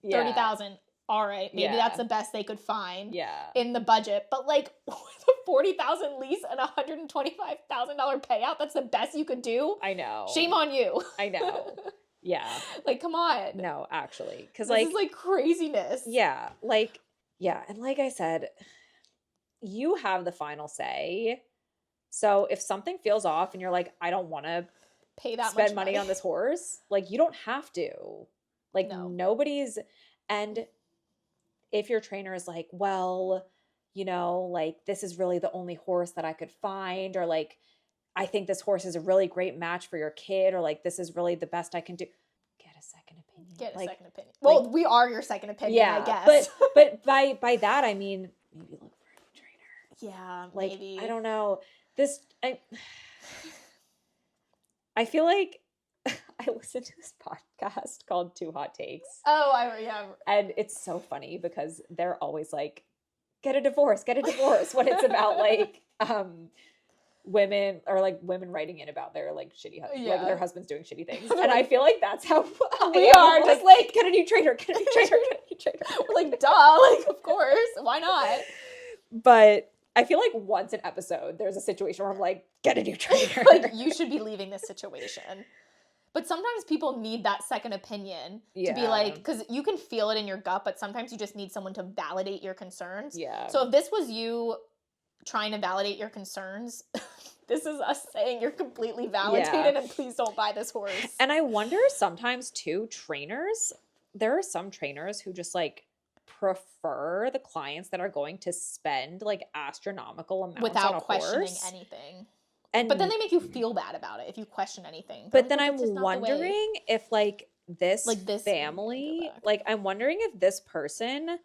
$30,000. All right, maybe that's the best they could find in the budget. But like with a $40,000 lease and $125,000 payout, that's the best you could do. I know. Shame on you. I know. Yeah. Like, come on. No, actually, because this is like craziness. Yeah, like and like I said, you have the final say. So if something feels off and you're like, I don't want to pay that spend much money on this horse, like you don't have to. Like nobody's. And if your trainer is like, well, you know, like this is really the only horse that I could find, or like, I think this horse is a really great match for your kid, or like, this is really the best I can do. Get a second opinion. Get a second opinion. Well, we are your second opinion, I guess. But by that, I mean, maybe look for a new trainer. Yeah, Like, maybe. I don't know. I feel like I listened to this podcast called Two Hot Takes. Oh, yeah. And it's so funny because they're always like, get a divorce when it's about like women or like women writing in about their like shitty like their husbands doing shitty things. And I feel like that's how we are, just like get a new trader, get a new trader, get a new trader. We're like, duh, like of course, why not? But I feel like once an episode there's a situation where I'm like, get a new trader. Like, you should be leaving this situation. But sometimes people need that second opinion to be like, because you can feel it in your gut, but sometimes you just need someone to validate your concerns. Yeah. So if this was you trying to validate your concerns, this is us saying you're completely validated and please don't buy this horse. And I wonder sometimes too, there are some trainers who just like prefer the clients that are going to spend like astronomical amounts without on a questioning horse. anything. But then they make you feel bad about it if you question anything. But then I'm wondering if like this family, like I'm wondering if this person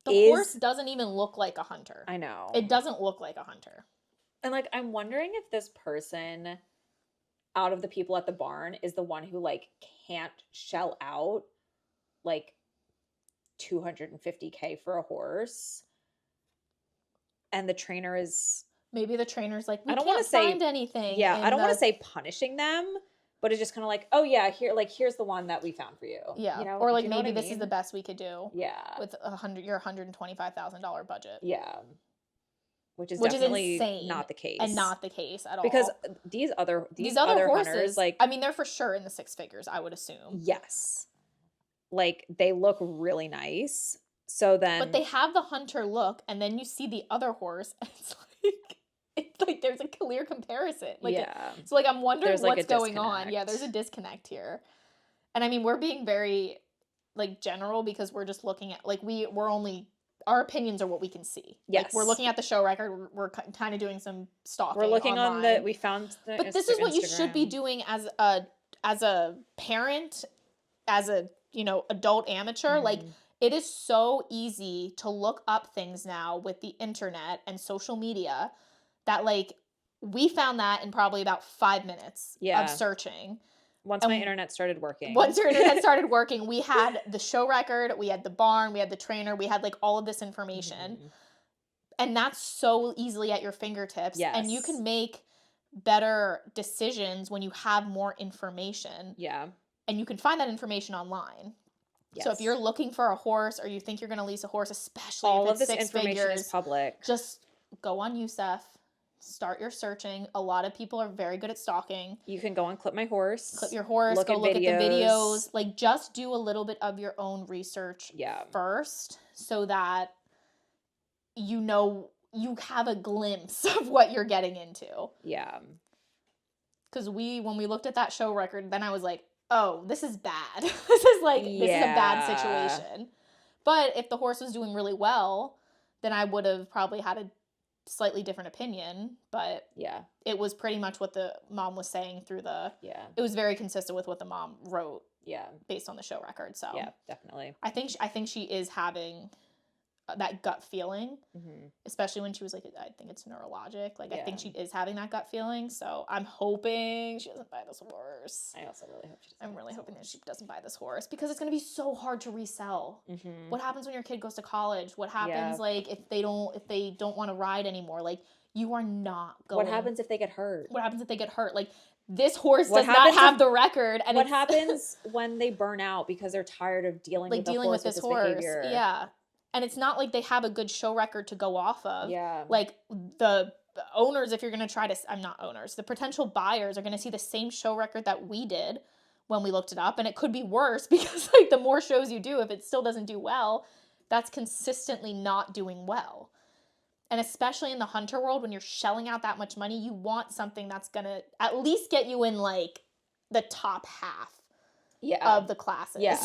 horse doesn't even look like a hunter. I know. It doesn't look like a hunter. And like I'm wondering if this person out of the people at the barn is the one who like can't shell out like $250K for a horse. And the trainer is maybe the trainer's like, I don't want to say find anything. Yeah, I don't want to say punishing them, but it's just kind of like, oh yeah, here's the one that we found for you. Yeah, you know? or like maybe this is the best we could do. Yeah, with your $125,000 budget. Yeah, which is definitely insane not the case, and not the case at all. Because these other horses, hunters, like I mean, they're for sure in the six figures. I would assume. Yes, like they look really nice. So then, but they have the hunter look, and then you see the other horse, and it's like there's a clear comparison. Like, so like I'm wondering what's going on. Yeah, there's a disconnect here. And I mean, we're being very like general because we're just looking at like we're only our opinions are what we can see. Yes. Like, we're looking at the show record. We're kind of doing some stalking. We're looking online. we found the But this is what you should be doing as a parent, as a, adult amateur. Mm-hmm. Like, it is so easy to look up things now with the internet and social media that, like, we found that in probably about 5 minutes of searching. Once my internet started working. Once your internet started working, we had the show record, we had the barn, we had the trainer, we had, like, all of this information. Mm-hmm. And that's so easily at your fingertips. Yes. And you can make better decisions when you have more information. Yeah. And you can find that information online. Yes. So if you're looking for a horse or you think you're going to lease a horse, especially all if it's of this six information figures, is public. Just go on USEF. Start your searching. A lot of people are very good at stalking. You can go on Clip My Horse. Clip your horse. Look at the videos. Like, just do a little bit of your own research first so that you have a glimpse of what you're getting into. Yeah. Because when we looked at that show record, then I was like, oh, this is bad. This is a bad situation. But if the horse was doing really well, then I would have probably had a slightly different opinion, but it was pretty much what the mom was saying through it was very consistent with what the mom wrote based on the show record. So definitely I think she is having that gut feeling, especially when she was like, I think it's neurologic. Like, I think she is having that gut feeling. So I'm hoping she doesn't buy this horse. I also really hope she doesn't. I'm really hoping that she doesn't buy this horse because it's going to be so hard to resell. Mm-hmm. What happens when your kid goes to college? What happens like if they don't want to ride anymore? Like, you are not going. What happens if they get hurt? Like, this horse does not have the record. And what happens when they burn out because they're tired of dealing with this horse? Behavior? Yeah. And it's not like they have a good show record to go off of. Yeah. Like, the owners, if you're going to try to... I'm not owners. The potential buyers are going to see the same show record that we did when we looked it up. And it could be worse because, like, the more shows you do, if it still doesn't do well, that's consistently not doing well. And especially in the hunter world, when you're shelling out that much money, you want something that's going to at least get you in, like, the top half. Of the classes. Yeah.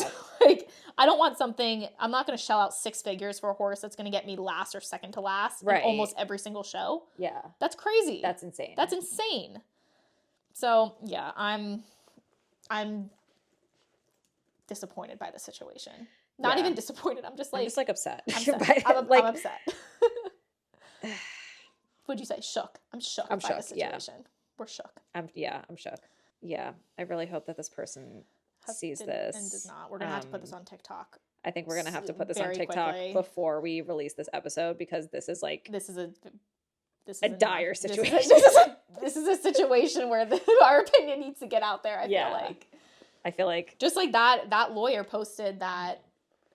Like, I don't want something, I'm not going to shell out 6 figures for a horse that's going to get me last or second to last in almost every single show. Yeah. That's crazy. That's insane. So, yeah, I'm disappointed by the situation. Not even disappointed. I'm just like upset. I'm upset. What'd you say? Shook. I'm shook I'm by shook, the situation. We're shook. I'm shook. Yeah, I really hope that this person sees this. And does not. We're going to have to put this on TikTok. I think we're going to have to put this on very TikTok quickly. before we release this episode, because this is a dire situation. This is a situation where our opinion needs to get out there, I feel like. Just like that lawyer posted that,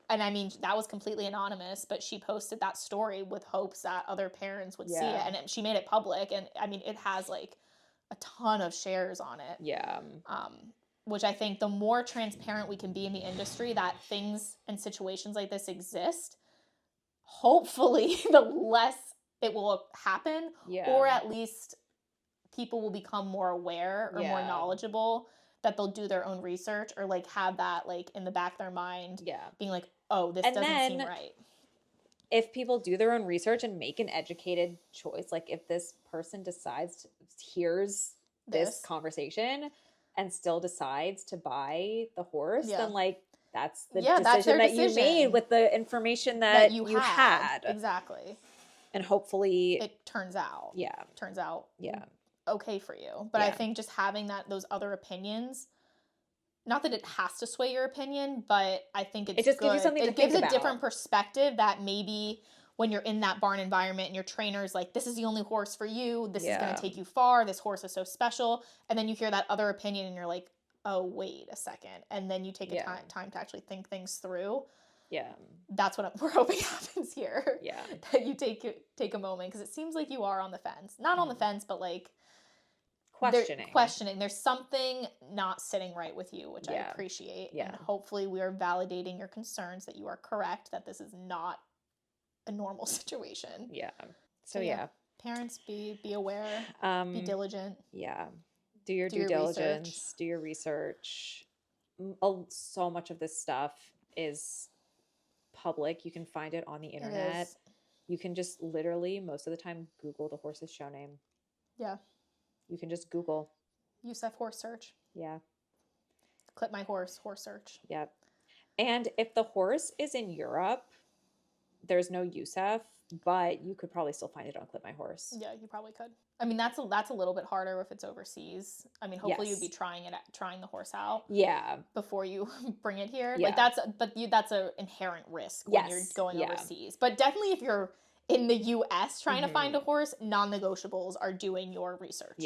and I mean, that was completely anonymous, but she posted that story with hopes that other parents would see it, and she made it public, and I mean, it has like a ton of shares on it. Yeah. Which I think the more transparent we can be in the industry that things and situations like this exist, hopefully the less it will happen, or at least people will become more aware or more knowledgeable, that they'll do their own research, or like have that like in the back of their mind, being like, oh, this doesn't seem right. If people do their own research and make an educated choice, like if this person hears this conversation and still decides to buy the horse, then like that's the decision that you made with the information that you had. Exactly. And hopefully it turns out. Turns out. Yeah. Okay for you. But I think just having those other opinions, not that it has to sway your opinion, but I think it's just good. Gives you something to think about. It gives a different perspective that maybe when you're in that barn environment and your trainer's like, this is the only horse for you, this is going to take you far, this horse is so special, and then you hear that other opinion and you're like, oh, wait a second, and then you take a time to actually think things through. That's what we're hoping happens here. That you take a moment, because it seems like you are on the fence. Not on the fence, but like questioning. There's something not sitting right with you, which I appreciate. And hopefully we are validating your concerns that you are correct, that this is not a normal situation. So parents, be aware, be diligent. Do your due diligence, research. Do your research. So much of this stuff is public. You can find it on the internet. You can just literally most of the time Google the horse's show name. You can just Google Yusef horse search. Clip my horse search. And if the horse is in Europe, there's no Yusef, but you could probably still find it on Clip My Horse. Yeah, you probably could. I mean, that's a little bit harder if it's overseas. I mean, hopefully you'd be trying the horse out. Before you bring it here. Like that's an inherent risk when you're going overseas. But definitely if you're in the US trying to find a horse, non-negotiables are doing your research.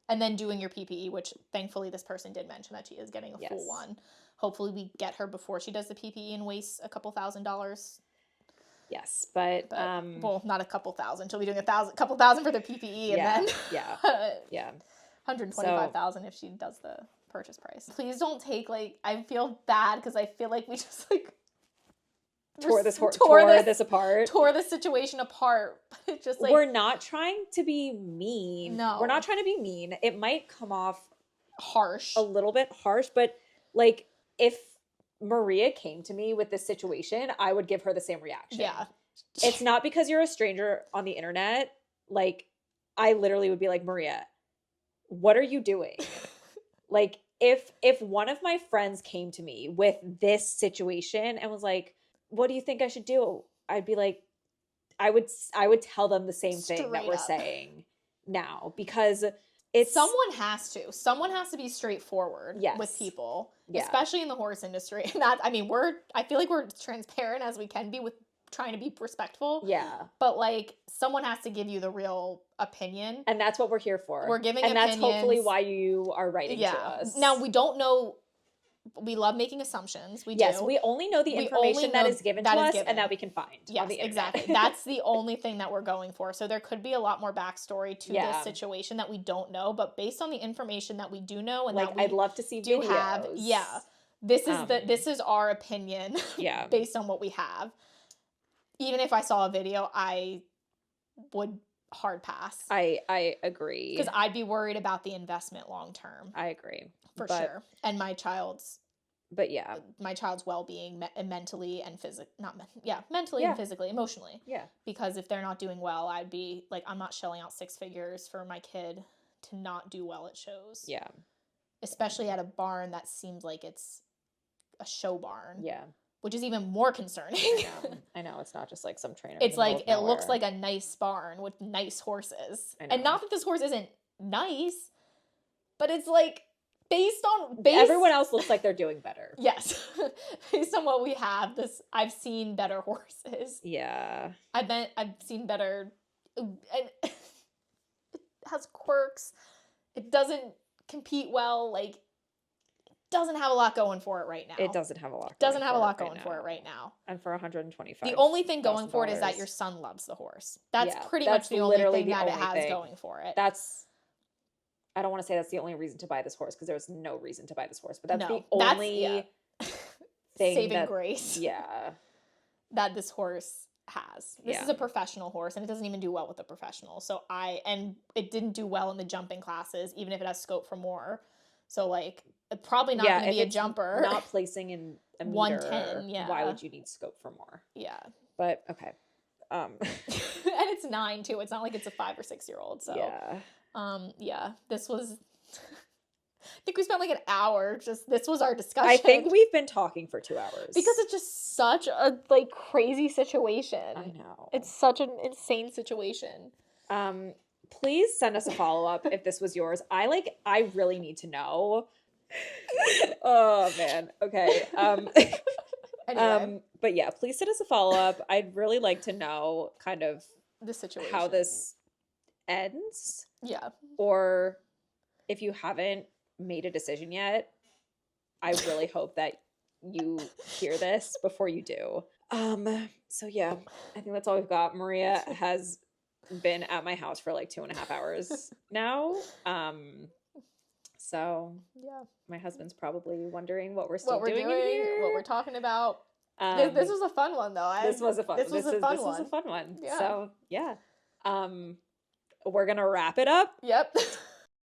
And then doing your PPE, which thankfully this person did mention that she is getting a full one. Hopefully we get her before she does the PPE and wastes a couple $1,000s. Yes, but well, not a couple thousand. She'll be doing couple thousand for the PPE, and then $125,000 if she does the purchase price. Please don't take I feel bad because I feel like we just tore this apart. Tore this situation apart. But it's just we're not trying to be mean. No, we're not trying to be mean. It might come off harsh, a little bit harsh, but if Maria came to me with this situation, I would give her the same reaction. It's not because you're a stranger on the internet. I literally would be like, Maria, what are you doing? If one of my friends came to me with this situation and was like, what do you think I should do? I'd be like, I would tell them the same thing that we're saying now, because someone has to be straightforward with people, especially in the horse industry. And that, I mean, I feel like we're transparent as we can be with trying to be respectful. But someone has to give you the real opinion. And that's what we're here for. We're giving opinions. And that's hopefully why you are writing to us. Now, we don't know. We love making assumptions. We do. Yes, we only know the information that is given to us and that we can find on the internet. Exactly. That's the only thing that we're going for. So there could be a lot more backstory to this situation that we don't know, but based on the information that we do know and that we I'd love to see do videos. Have, this is our opinion based on what we have. Even if I saw a video, I would hard pass. I agree. Because I'd be worried about the investment long term. I agree. For sure. And my child's well-being mentally and mentally and physically, emotionally. Because if they're not doing well, I'd be I'm not shelling out 6 figures for my kid to not do well at shows. Especially at a barn that seems like it's a show barn. which is even more concerning. I know. It's not just like some trainer. It's like, it looks like a nice barn with nice horses. And not that this horse isn't nice, but it's like, everyone else looks like they're doing better. Yes. Based on what we have, I've seen better horses. Yeah. I've seen better, and it has quirks. It doesn't compete well. Like, it doesn't have a lot going for it right now. It doesn't have a lot. For it right now. And for 125. The only thing going for it is that your son loves the horse. That's pretty much the only thing that it has going for it. I don't want to say that's the only reason to buy this horse because there's no reason to buy this horse, but that's the only thing saving grace. Yeah. That this horse has. This is a professional horse, and it doesn't even do well with the professional. And it didn't do well in the jumping classes, even if it has scope for more. So like, it's probably not going to be a jumper. Not placing in a meter, 110. Yeah. Why would you need scope for more? Yeah. But okay. And it's 9 too. It's not like it's a 5 or 6 year old. So this was. I think we spent like an hour. This was our discussion. I think we've been talking for 2 hours because it's just such a like crazy situation. I know, it's such an insane situation. Please send us a follow-up if this was yours. I really need to know. Oh man. Okay. Anyway. But yeah, please send us a follow-up. I'd really like to know kind of the situation, how this ends. Yeah. Or if you haven't made a decision yet, I really hope that you hear this before you do. So yeah, I think that's all we've got. Maria has been at my house for like 2.5 hours now. So yeah, my husband's probably wondering what we're doing here, what we're talking about. This was a fun one though. This was a fun one. Yeah. We're gonna wrap it up. Yep.